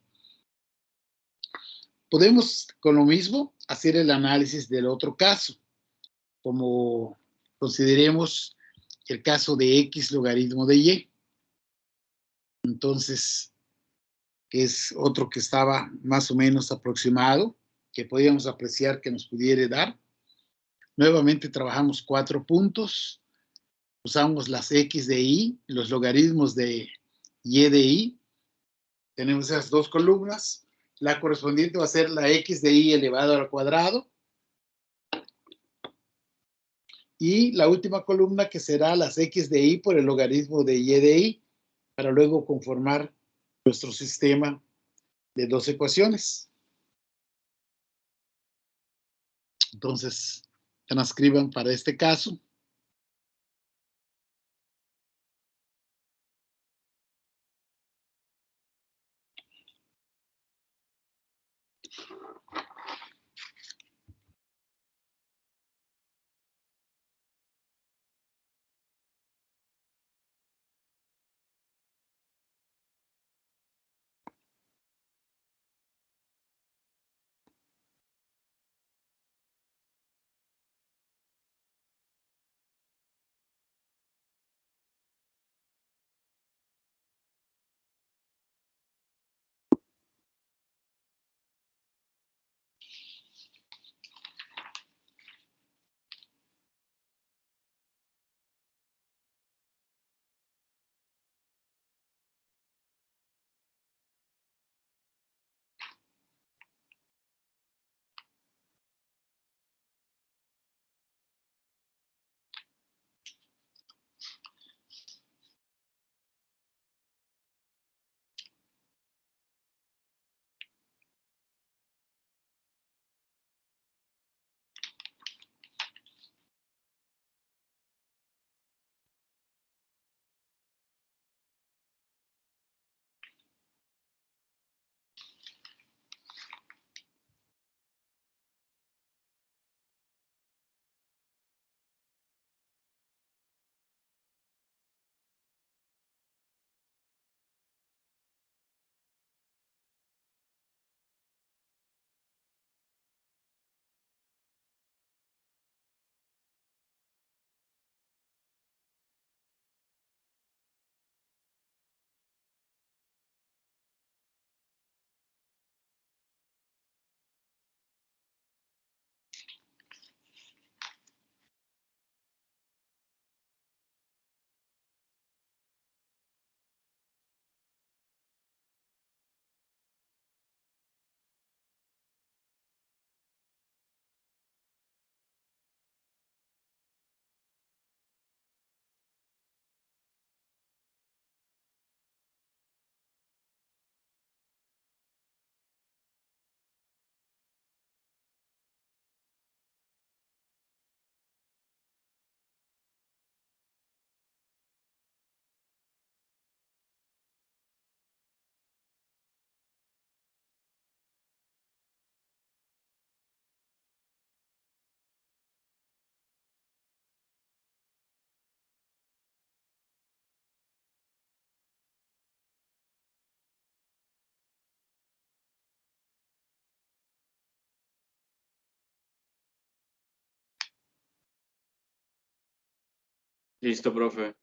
Podemos con lo mismo hacer el análisis del otro caso, como consideremos el caso de x logaritmo de y. Entonces, es otro que estaba más o menos aproximado, que podíamos apreciar que nos pudiera dar. Nuevamente trabajamos 4 puntos, usamos las x de y, los logaritmos de y de y. Tenemos esas dos columnas. La correspondiente va a ser la x de y elevado al cuadrado. Y la última columna que será las x de y por el logaritmo de y de y, para luego conformar nuestro sistema de dos ecuaciones. Entonces, transcriban para este caso. Listo, profe.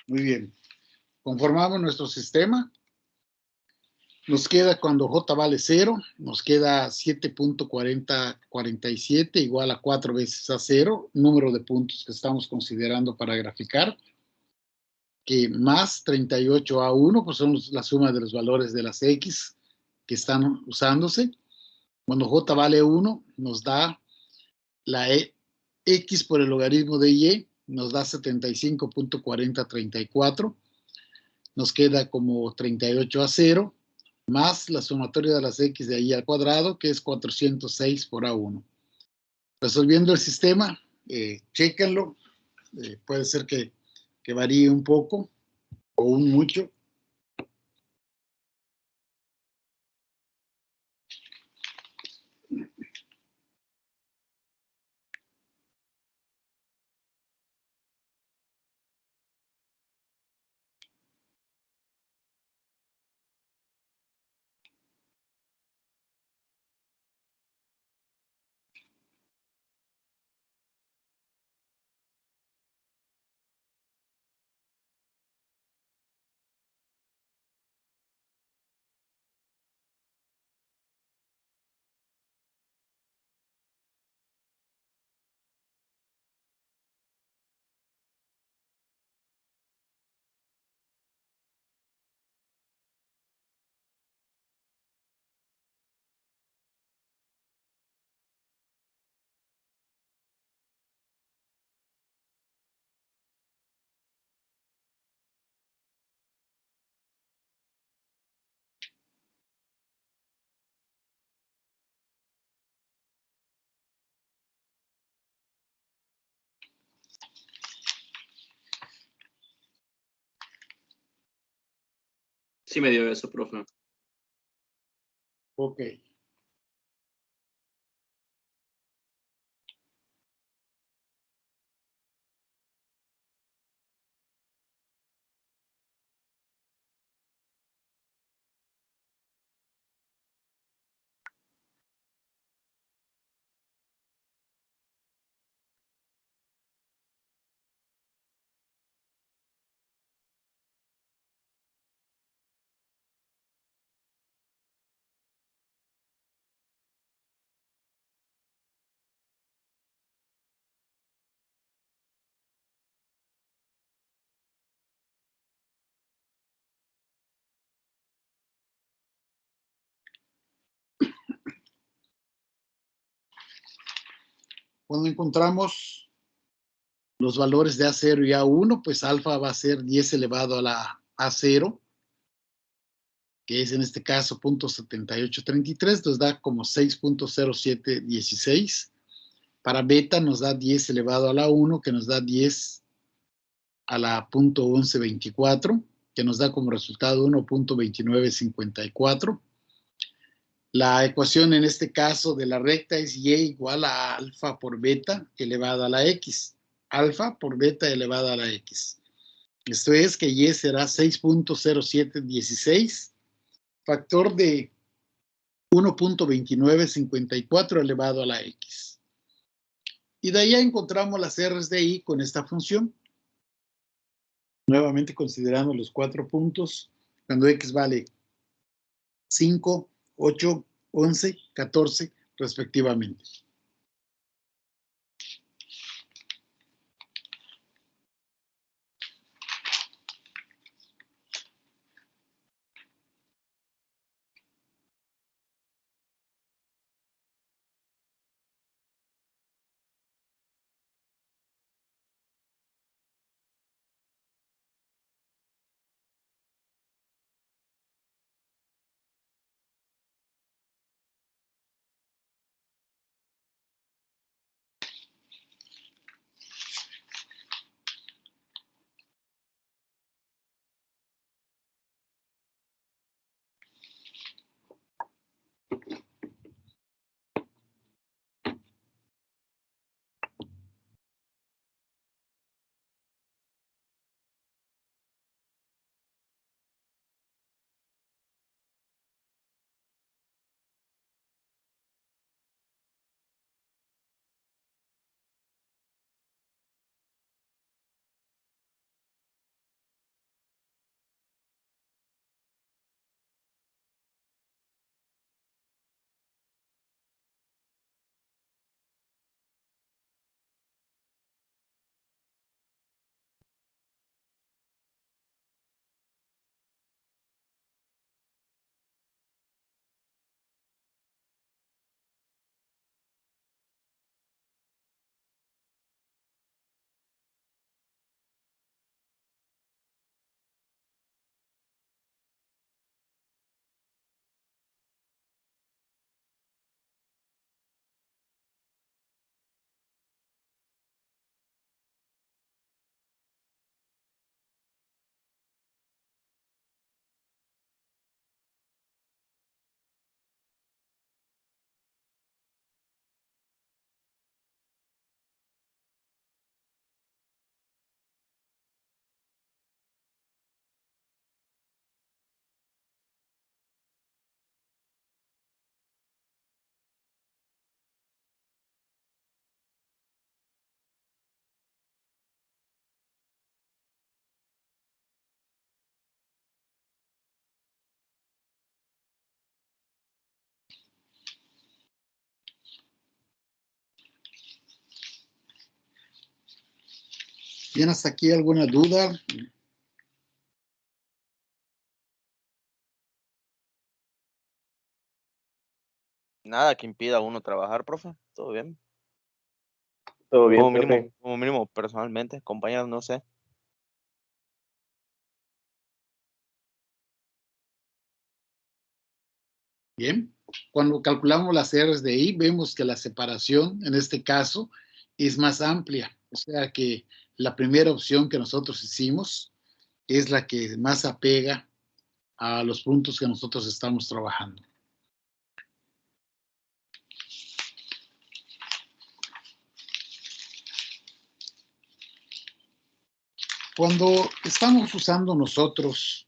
Muy bien. Conformamos nuestro sistema. Nos queda cuando j vale 0, nos queda 7.4047 igual a 4 veces a 0, número de puntos que estamos considerando para graficar, que más 38A1, pues son la suma de los valores de las x que están usándose. Cuando j vale 1, nos da la x por el logaritmo de y, nos da 75.4034, nos queda como 38A0, más la sumatoria de las x de ahí al cuadrado, que es 406 por A1. Resolviendo el sistema, chéquenlo, puede ser que varíe un poco o un mucho. Sí me dio eso, profe. Ok. Cuando encontramos los valores de A0 y A1, pues alfa va a ser 10 elevado a la A0, que es en este caso 0.7833, nos da como 6.0716. Para beta nos da 10 elevado a la 1, que nos da 10 a la 0.1124, que nos da como resultado 1.2954. La ecuación en este caso de la recta es y igual a alfa por beta elevada a la x. Alfa por beta elevada a la x. Esto es que y será 6.0716, factor de 1.2954 elevado a la x. Y de ahí encontramos las R's de I con esta función. Nuevamente considerando los 4 puntos, cuando x vale 5, 8, 11, 14 respectivamente. ¿Tienen hasta aquí alguna duda? Nada que impida a uno trabajar, profe. Todo bien. Todo bien, profe. Como mínimo personalmente, compañeros, no sé. Bien. Cuando calculamos las R's de I, vemos que la separación, en este caso, es más amplia. O sea que la primera opción que nosotros hicimos es la que más apega a los puntos que nosotros estamos trabajando. Cuando estamos usando nosotros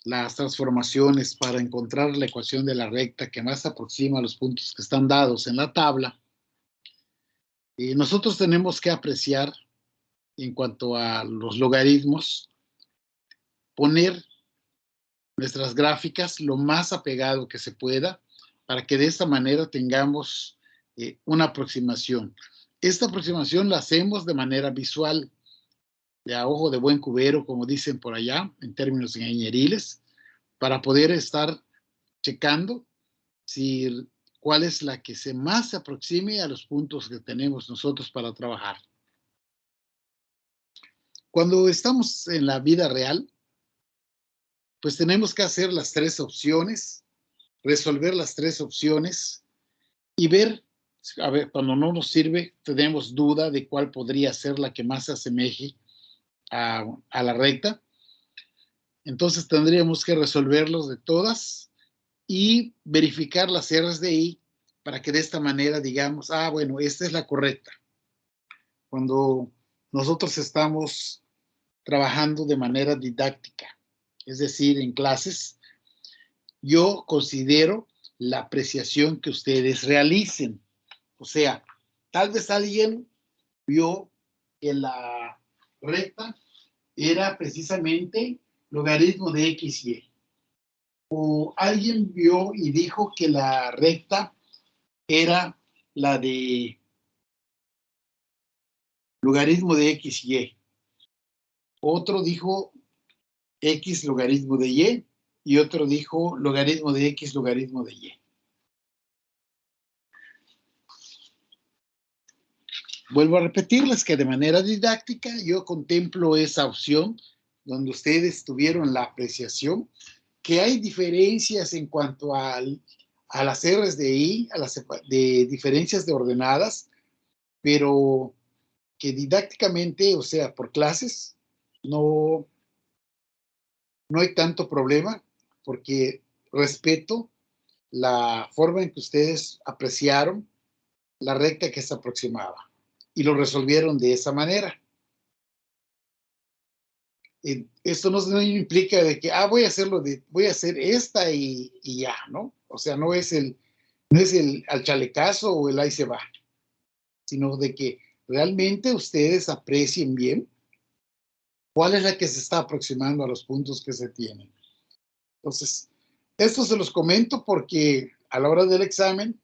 las transformaciones para encontrar la ecuación de la recta que más aproxima a los puntos que están dados en la tabla, nosotros tenemos que apreciar, en cuanto a los logaritmos, poner nuestras gráficas lo más apegado que se pueda para que de esta manera tengamos una aproximación. Esta aproximación la hacemos de manera visual, de a ojo de buen cubero, como dicen por allá, en términos ingenieriles, para poder estar checando cuál es la que más se aproxime a los puntos que tenemos nosotros para trabajar. Cuando estamos en la vida real, pues tenemos que hacer las tres opciones, resolver las tres opciones y ver, a ver, cuando no nos sirve, tenemos duda de cuál podría ser la que más se asemeje a la recta. Entonces tendríamos que resolverlos de todas y verificar las R's de I para que de esta manera digamos, bueno, esta es la correcta. Cuando nosotros estamos trabajando de manera didáctica, es decir, en clases, yo considero la apreciación que ustedes realicen. O sea, tal vez alguien vio que la recta era precisamente logaritmo de X, Y. O alguien vio y dijo que la recta era la de logaritmo de X, Y. Otro dijo X logaritmo de Y y otro dijo logaritmo de X logaritmo de Y. Vuelvo a repetirles que de manera didáctica yo contemplo esa opción donde ustedes tuvieron la apreciación que hay diferencias en cuanto a las R's de I, de diferencias de ordenadas, pero que didácticamente, o sea, por clases, no hay tanto problema porque respeto la forma en que ustedes apreciaron la recta que se aproximaba y lo resolvieron de esa manera. Esto no implica de que, voy a hacer esta y ya, ¿no? O sea, no es el al chalecazo o el ahí se va, sino de que realmente ustedes aprecien bien cuál es la que se está aproximando a los puntos que se tienen. Entonces, esto se los comento porque a la hora del examen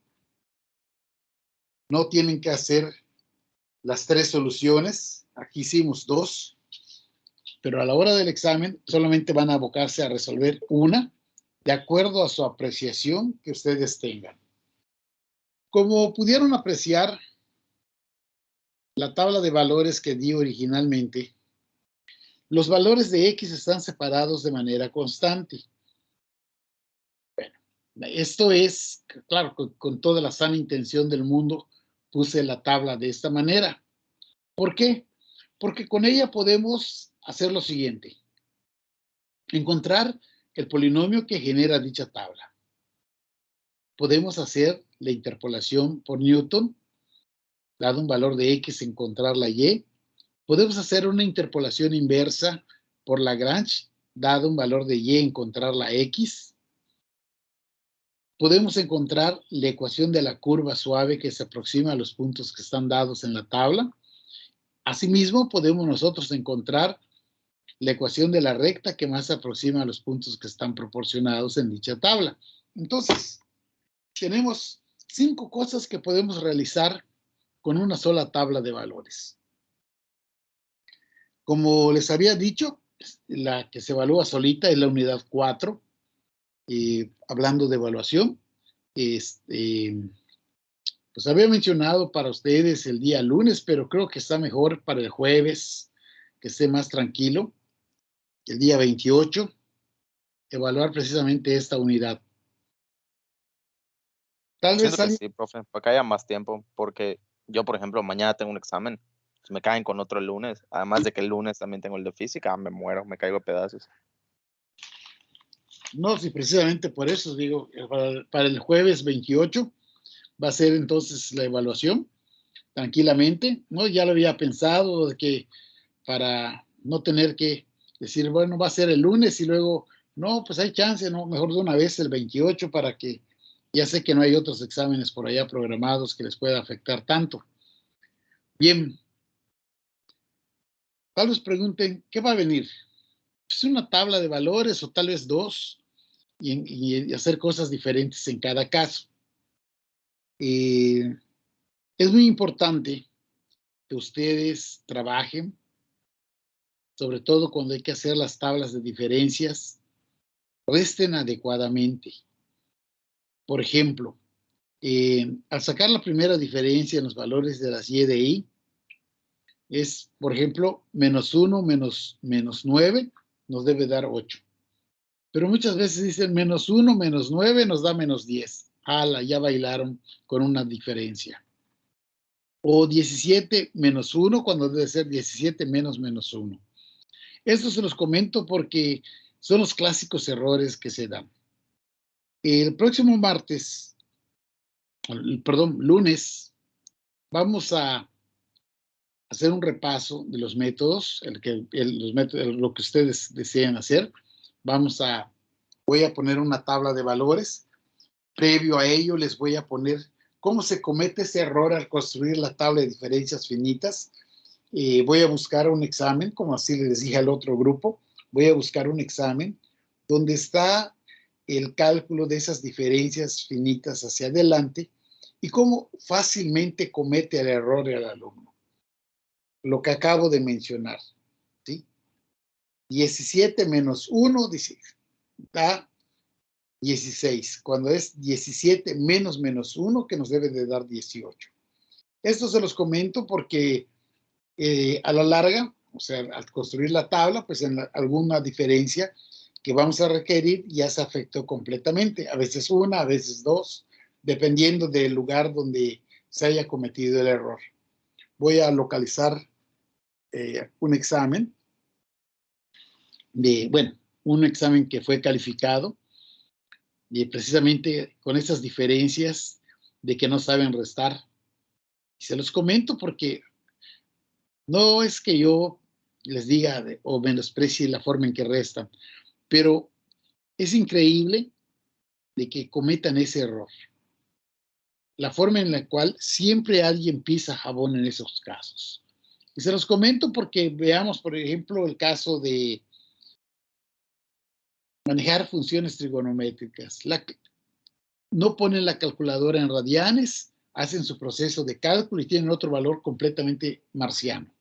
no tienen que hacer las tres soluciones. Aquí hicimos dos, pero a la hora del examen solamente van a abocarse a resolver una de acuerdo a su apreciación que ustedes tengan. Como pudieron apreciar, la tabla de valores que di originalmente, los valores de X están separados de manera constante. Bueno, esto es, claro, con toda la sana intención del mundo, puse la tabla de esta manera. ¿Por qué? Porque con ella podemos hacer lo siguiente. Encontrar el polinomio que genera dicha tabla. Podemos hacer la interpolación por Newton, dado un valor de X, encontrar la Y. Podemos hacer una interpolación inversa por Lagrange, dado un valor de Y, encontrar la X. Podemos encontrar la ecuación de la curva suave que se aproxima a los puntos que están dados en la tabla. Asimismo, podemos nosotros encontrar la ecuación de la recta que más se aproxima a los puntos que están proporcionados en dicha tabla. Entonces, tenemos 5 cosas que podemos realizar con una sola tabla de valores. Como les había dicho, la que se evalúa solita es la unidad 4. Hablando de evaluación, pues había mencionado para ustedes el día lunes, pero creo que está mejor para el jueves, que esté más tranquilo. El día 28, evaluar precisamente esta unidad. Tal vez sí, profe, para que haya más tiempo, porque yo, por ejemplo, mañana tengo un examen, pues me caen con otro el lunes, además de que el lunes también tengo el de física, me muero, me caigo a pedazos. No, sí, precisamente por eso digo, para el jueves 28 va a ser entonces la evaluación, tranquilamente, ¿no? Ya lo había pensado de que para no tener que decir, bueno, va a ser el lunes y luego, no, pues hay chance, ¿no? Mejor de una vez el 28 para que ya sé que no hay otros exámenes por allá programados que les pueda afectar tanto. Bien, tal vez pregunten, ¿qué va a venir? Pues una tabla de valores o tal vez dos y hacer cosas diferentes en cada caso. Es muy importante que ustedes trabajen, sobre todo cuando hay que hacer las tablas de diferencias, resten adecuadamente. Por ejemplo, al sacar la primera diferencia en los valores de las y de i, es, por ejemplo, -1 menos 9 nos debe dar 8. Pero muchas veces dicen -1 menos 9 nos da -10. ¡Hala! Ya bailaron con una diferencia. O 17 menos 1 cuando debe ser 17 menos -1. Esto se los comento porque son los clásicos errores que se dan. El próximo lunes, vamos a hacer un repaso de los métodos, lo que ustedes desean hacer. Voy a poner una tabla de valores. Previo a ello, les voy a poner cómo se comete ese error al construir la tabla de diferencias finitas. Voy a buscar un examen, como así les dije al otro grupo, voy a buscar un examen donde está el cálculo de esas diferencias finitas hacia adelante y cómo fácilmente comete el error el alumno. Lo que acabo de mencionar, ¿sí? 17 menos 1 da 16, cuando es 17 menos -1 que nos debe de dar 18. Esto se los comento porque a la larga, o sea, al construir la tabla, pues en alguna diferencia que vamos a requerir ya se afectó completamente. A veces una, a veces dos, dependiendo del lugar donde se haya cometido el error. Voy a localizar un examen un examen que fue calificado y precisamente con esas diferencias de que no saben restar. Y se los comento porque no es que yo les diga o menosprecie la forma en que restan, pero es increíble de que cometan ese error. La forma en la cual siempre alguien pisa jabón en esos casos. Y se los comento porque veamos, por ejemplo, el caso de manejar funciones trigonométricas. No ponen la calculadora en radianes, hacen su proceso de cálculo y tienen otro valor completamente marciano.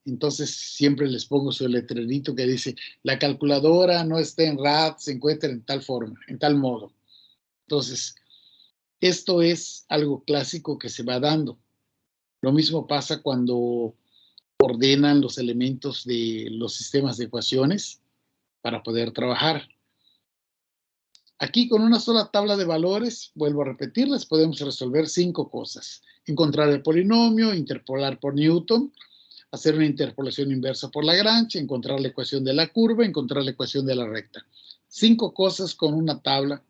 Entonces siempre les pongo su letrerito que dice, la calculadora no está en rad, se encuentra en tal forma, en tal modo. Entonces, esto es algo clásico que se va dando. Lo mismo pasa cuando ordenan los elementos de los sistemas de ecuaciones para poder trabajar. Aquí con una sola tabla de valores, vuelvo a repetirles, podemos resolver 5 cosas. Encontrar el polinomio, interpolar por Newton, hacer una interpolación inversa por Lagrange, encontrar la ecuación de la curva, encontrar la ecuación de la recta. 5 cosas con una tabla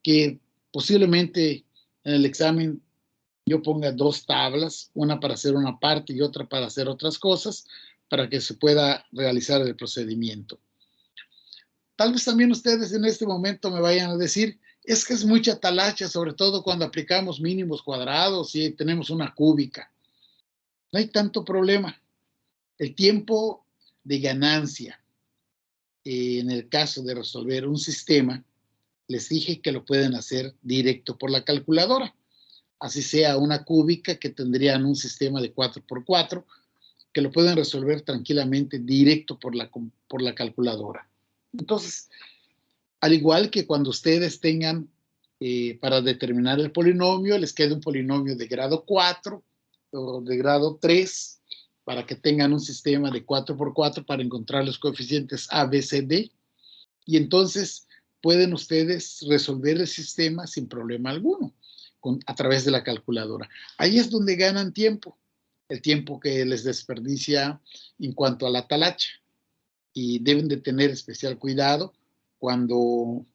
que posiblemente en el examen yo ponga 2 tablas, una para hacer una parte y otra para hacer otras cosas, para que se pueda realizar el procedimiento. Tal vez también ustedes en este momento me vayan a decir, es que es mucha talacha, sobre todo cuando aplicamos mínimos cuadrados y tenemos una cúbica. No hay tanto problema. El tiempo de ganancia, en el caso de resolver un sistema, les dije que lo pueden hacer directo por la calculadora. Así sea una cúbica que tendrían un sistema de 4x4, que lo pueden resolver tranquilamente directo por la calculadora. Entonces, al igual que cuando ustedes tengan para determinar el polinomio, les quede un polinomio de grado 4 o de grado 3 para que tengan un sistema de 4x4 para encontrar los coeficientes A, B, C, D. Y entonces pueden ustedes resolver el sistema sin problema alguno a través de la calculadora. Ahí es donde ganan tiempo, el tiempo que les desperdicia en cuanto a la talacha. Y deben de tener especial cuidado cuando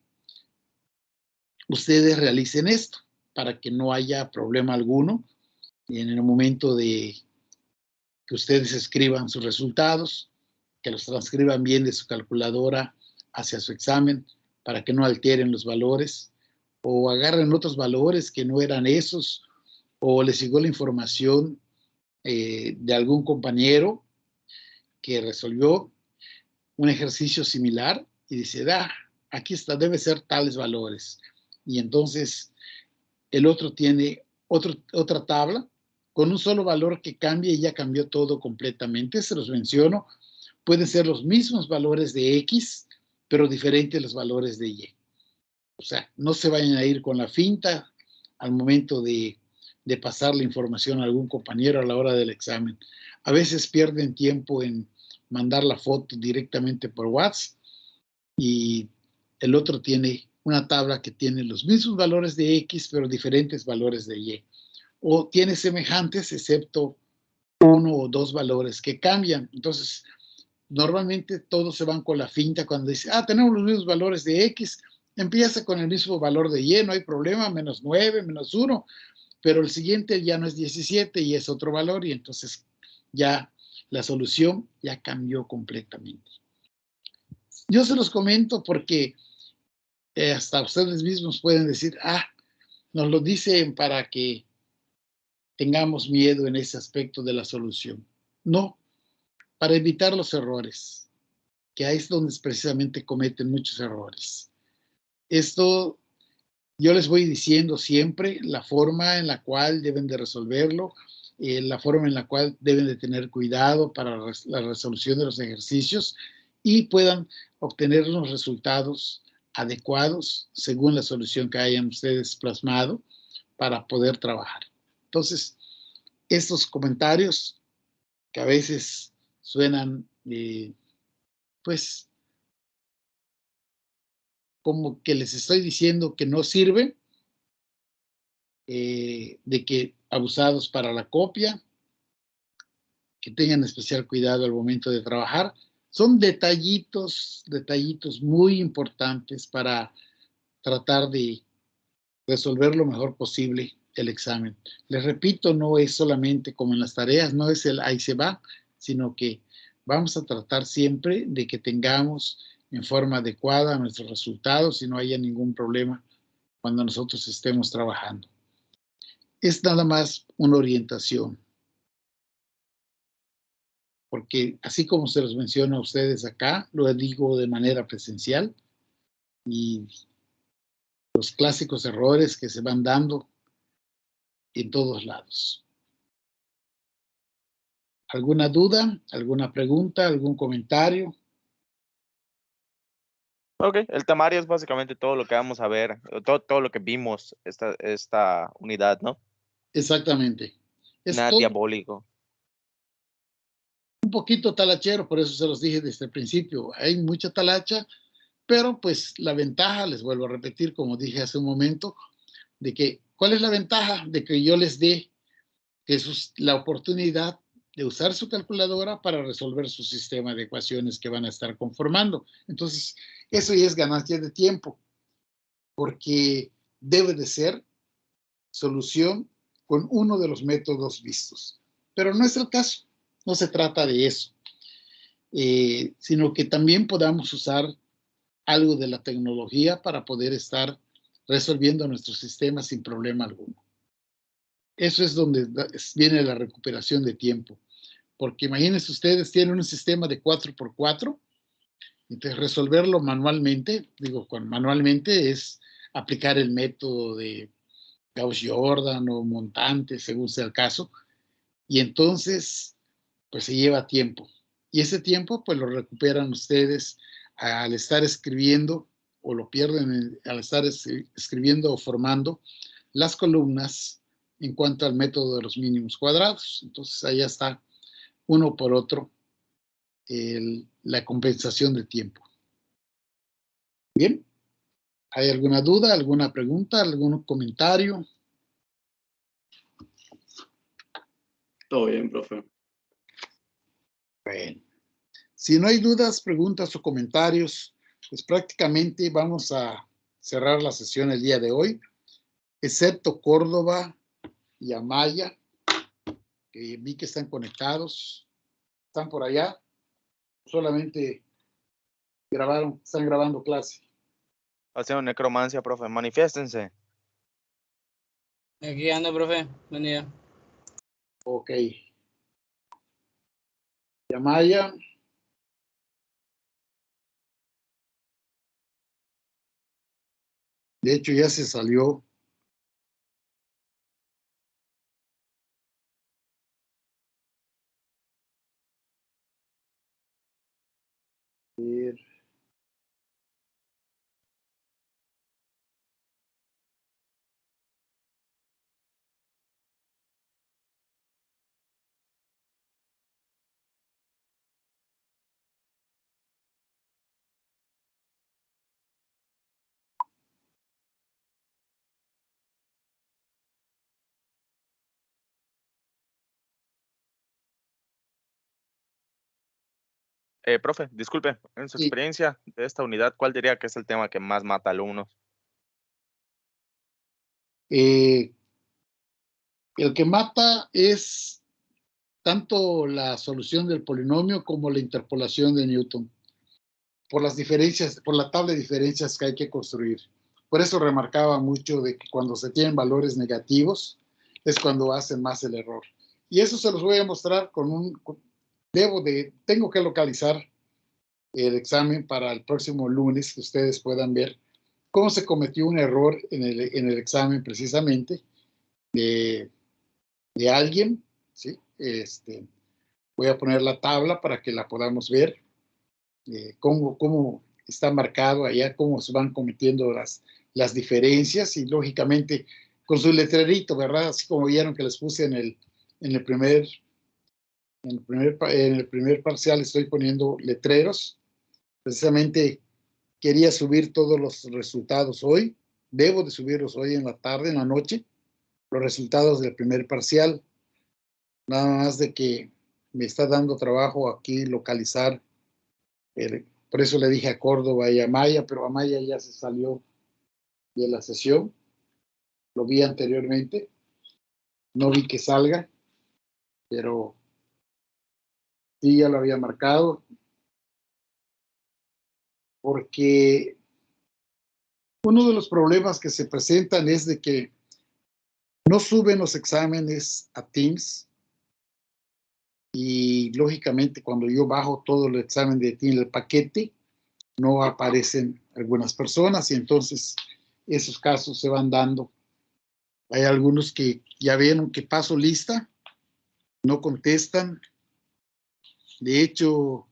ustedes realicen esto, para que no haya problema alguno en el momento de que ustedes escriban sus resultados, que los transcriban bien de su calculadora hacia su examen, para que no alteren los valores, o agarren otros valores que no eran esos, o les llegó la información de algún compañero que resolvió un ejercicio similar y dice, aquí está, debe ser tales valores. Y entonces el otro tiene otra tabla con un solo valor que cambia y ya cambió todo completamente. Se los menciono, pueden ser los mismos valores de X, pero diferentes los valores de Y. O sea, no se vayan a ir con la finta al momento de pasar la información a algún compañero a la hora del examen. A veces pierden tiempo en mandar la foto directamente por WhatsApp y el otro tiene una tabla que tiene los mismos valores de X, pero diferentes valores de Y. O tiene semejantes, excepto uno o dos valores que cambian. Entonces, normalmente todos se van con la finta cuando dice, tenemos los mismos valores de X, empieza con el mismo valor de Y, no hay problema, menos 9, menos 1, pero el siguiente ya no es 17 y es otro valor, y entonces ya la solución ya cambió completamente. Yo se los comento porque hasta ustedes mismos pueden decir, nos lo dicen para que tengamos miedo en ese aspecto de la solución. No, para evitar los errores, que ahí es donde precisamente cometen muchos errores. Esto yo les voy diciendo siempre la forma en la cual deben de resolverlo, la forma en la cual deben de tener cuidado para la resolución de los ejercicios y puedan obtener unos resultados adecuados según la solución que hayan ustedes plasmado para poder trabajar. Entonces, estos comentarios que a veces suenan, pues, como que les estoy diciendo que no sirven, de que abusados para la copia, que tengan especial cuidado al momento de trabajar. Son detallitos muy importantes para tratar de resolver lo mejor posible el examen. Les repito, no es solamente como en las tareas, no es el ahí se va, sino que vamos a tratar siempre de que tengamos en forma adecuada nuestros resultados y no haya ningún problema cuando nosotros estemos trabajando. Es nada más una orientación, porque así como se los menciono a ustedes acá, lo digo de manera presencial y los clásicos errores que se van dando en todos lados. ¿Alguna duda? ¿Alguna pregunta? ¿Algún comentario? Ok, el temario es básicamente todo lo que vamos a ver, todo lo que vimos esta unidad, ¿no? Exactamente. Es Nada todo diabólico. un poquito talachero, por eso se los dije desde el principio. Hay mucha talacha, pero pues la ventaja, les vuelvo a repetir, como dije hace un momento, de que, ¿cuál es la ventaja? De que yo les dé la oportunidad de usar su calculadora para resolver su sistema de ecuaciones que van a estar conformando. Entonces, eso ya es ganancia de tiempo, porque debe de ser solución con uno de los métodos vistos. Pero no es el caso, no se trata de eso, sino que también podamos usar algo de la tecnología para poder estar resolviendo nuestro sistema sin problema alguno. Eso es donde viene la recuperación de tiempo. Porque imagínense ustedes, tienen un sistema de 4x4, entonces resolverlo manualmente, manualmente es aplicar el método de Gauss-Jordan o montante, según sea el caso, y entonces, pues se lleva tiempo. Y ese tiempo, pues lo recuperan ustedes al estar escribiendo, o lo pierden al estar escribiendo o formando las columnas en cuanto al método de los mínimos cuadrados. Entonces, ahí está uno por otro la compensación de tiempo. Bien, ¿hay alguna duda, alguna pregunta, algún comentario? Todo bien, profe. Bueno, si no hay dudas, preguntas o comentarios pues prácticamente vamos a cerrar la sesión el día de hoy, excepto Córdoba y Amaya, que vi que están conectados, están por allá, solamente están grabando clase. Haciendo necromancia, profe. Manifiéstense. Aquí ando, profe. Buen día. Ok. Amaya. De hecho, ya se salió. Profe, disculpe, en su Sí. experiencia de esta unidad, ¿cuál diría que es el tema que más mata alumnos? El que mata es tanto la solución del polinomio como la interpolación de Newton, por las diferencias, por la tabla de diferencias que hay que construir. Por eso remarcaba mucho de que cuando se tienen valores negativos es cuando hacen más el error. Y eso se los voy a mostrar tengo que localizar el examen para el próximo lunes, que ustedes puedan ver cómo se cometió un error en el examen precisamente de alguien, ¿sí? Voy a poner la tabla para que la podamos ver, cómo está marcado allá, cómo se van cometiendo las diferencias y lógicamente con su letrerito, ¿verdad? Así como vieron que les puse en el primer parcial estoy poniendo letreros. Precisamente quería subir todos los resultados hoy. Debo de subirlos hoy en la tarde, en la noche, los resultados del primer parcial. Nada más de que me está dando trabajo aquí localizar. Por eso le dije a Córdoba y a Maya, pero Amaya ya se salió de la sesión. Lo vi anteriormente. No vi que salga, pero sí ya lo había marcado. Porque uno de los problemas que se presentan es de que no suben los exámenes a Teams y lógicamente cuando yo bajo todo el examen de Teams, el paquete, no aparecen algunas personas y entonces esos casos se van dando. Hay algunos que ya vieron que paso lista, no contestan. De hecho,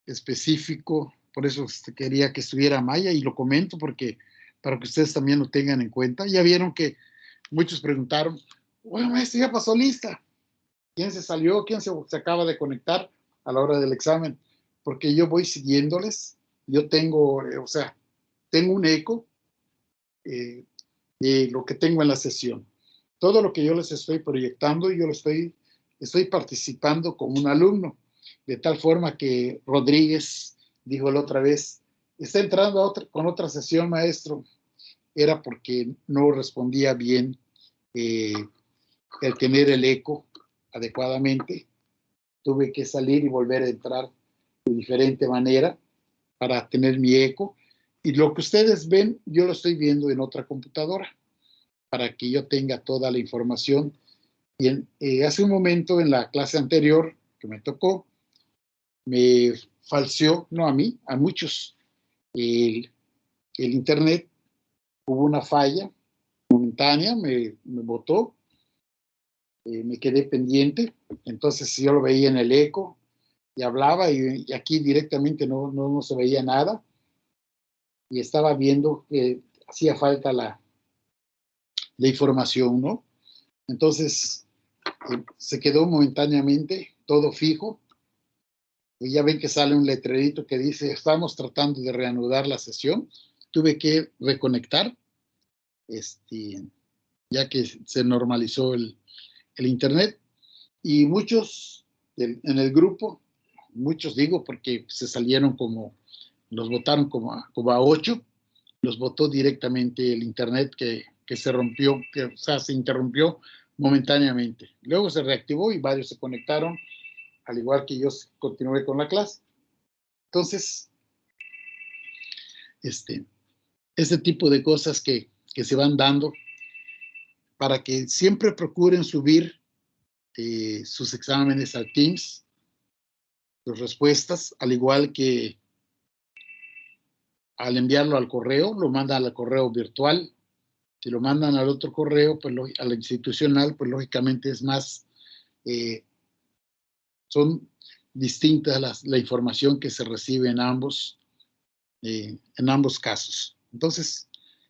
específico, por eso quería que estuviera Maya y lo comento porque para que ustedes también lo tengan en cuenta. Ya vieron que muchos preguntaron, bueno, maestro, ya pasó lista. ¿Quién se salió? ¿Quién se acaba de conectar a la hora del examen? Porque yo voy siguiéndoles. Yo tengo, tengo un eco de lo que tengo en la sesión. Todo lo que yo les estoy proyectando, yo lo estoy participando con un alumno, de tal forma que Rodríguez dijo la otra vez, está entrando con otra sesión, maestro. Era porque no respondía bien el tener el eco adecuadamente. Tuve que salir y volver a entrar de diferente manera para tener mi eco. Y lo que ustedes ven, yo lo estoy viendo en otra computadora para que yo tenga toda la información. Y hace un momento en la clase anterior que me tocó, me falseó, no a mí, a muchos, el internet. Hubo una falla momentánea, me botó, me quedé pendiente. Entonces yo lo veía en el eco y hablaba y aquí directamente no se veía nada. Y estaba viendo que hacía falta la información, ¿no? Entonces, se quedó momentáneamente todo fijo. Y ya ven que sale un letrerito que dice, estamos tratando de reanudar la sesión. Tuve que reconectar, ya que se normalizó el internet. Y muchos en el grupo, muchos digo porque se salieron como los votaron como a 8, los votó directamente el internet que se rompió, o sea, se interrumpió momentáneamente. Luego se reactivó y varios se conectaron, al igual que yo continué con la clase. Entonces, este tipo de cosas que se van dando para que siempre procuren subir sus exámenes al Teams, sus respuestas, al igual que al enviarlo al correo, lo mandan al correo virtual. Si lo mandan al otro correo, pues a la institucional, pues lógicamente es más, son distintas la información que se recibe en ambos casos. Entonces,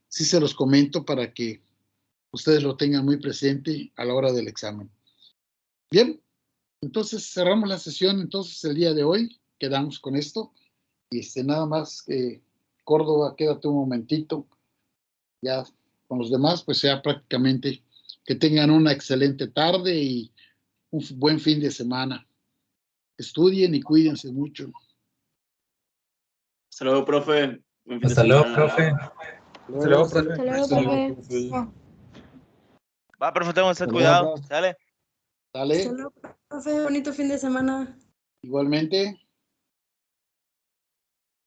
sí se los comento para que ustedes lo tengan muy presente a la hora del examen. Bien, entonces cerramos la sesión entonces el día de hoy, quedamos con esto. Y nada más, Córdoba, quédate un momentito, ya con los demás, pues sea prácticamente que tengan una excelente tarde y un buen fin de semana. Estudien y cuídense mucho. Hasta luego, profe. Buen fin de Hasta luego, semana. profe. Hasta luego, profe. Hasta luego, profe. Va, profe, tengo que tener Hasta cuidado. luego. Sale. Dale, Hasta luego, profe. Bonito fin de semana. igualmente.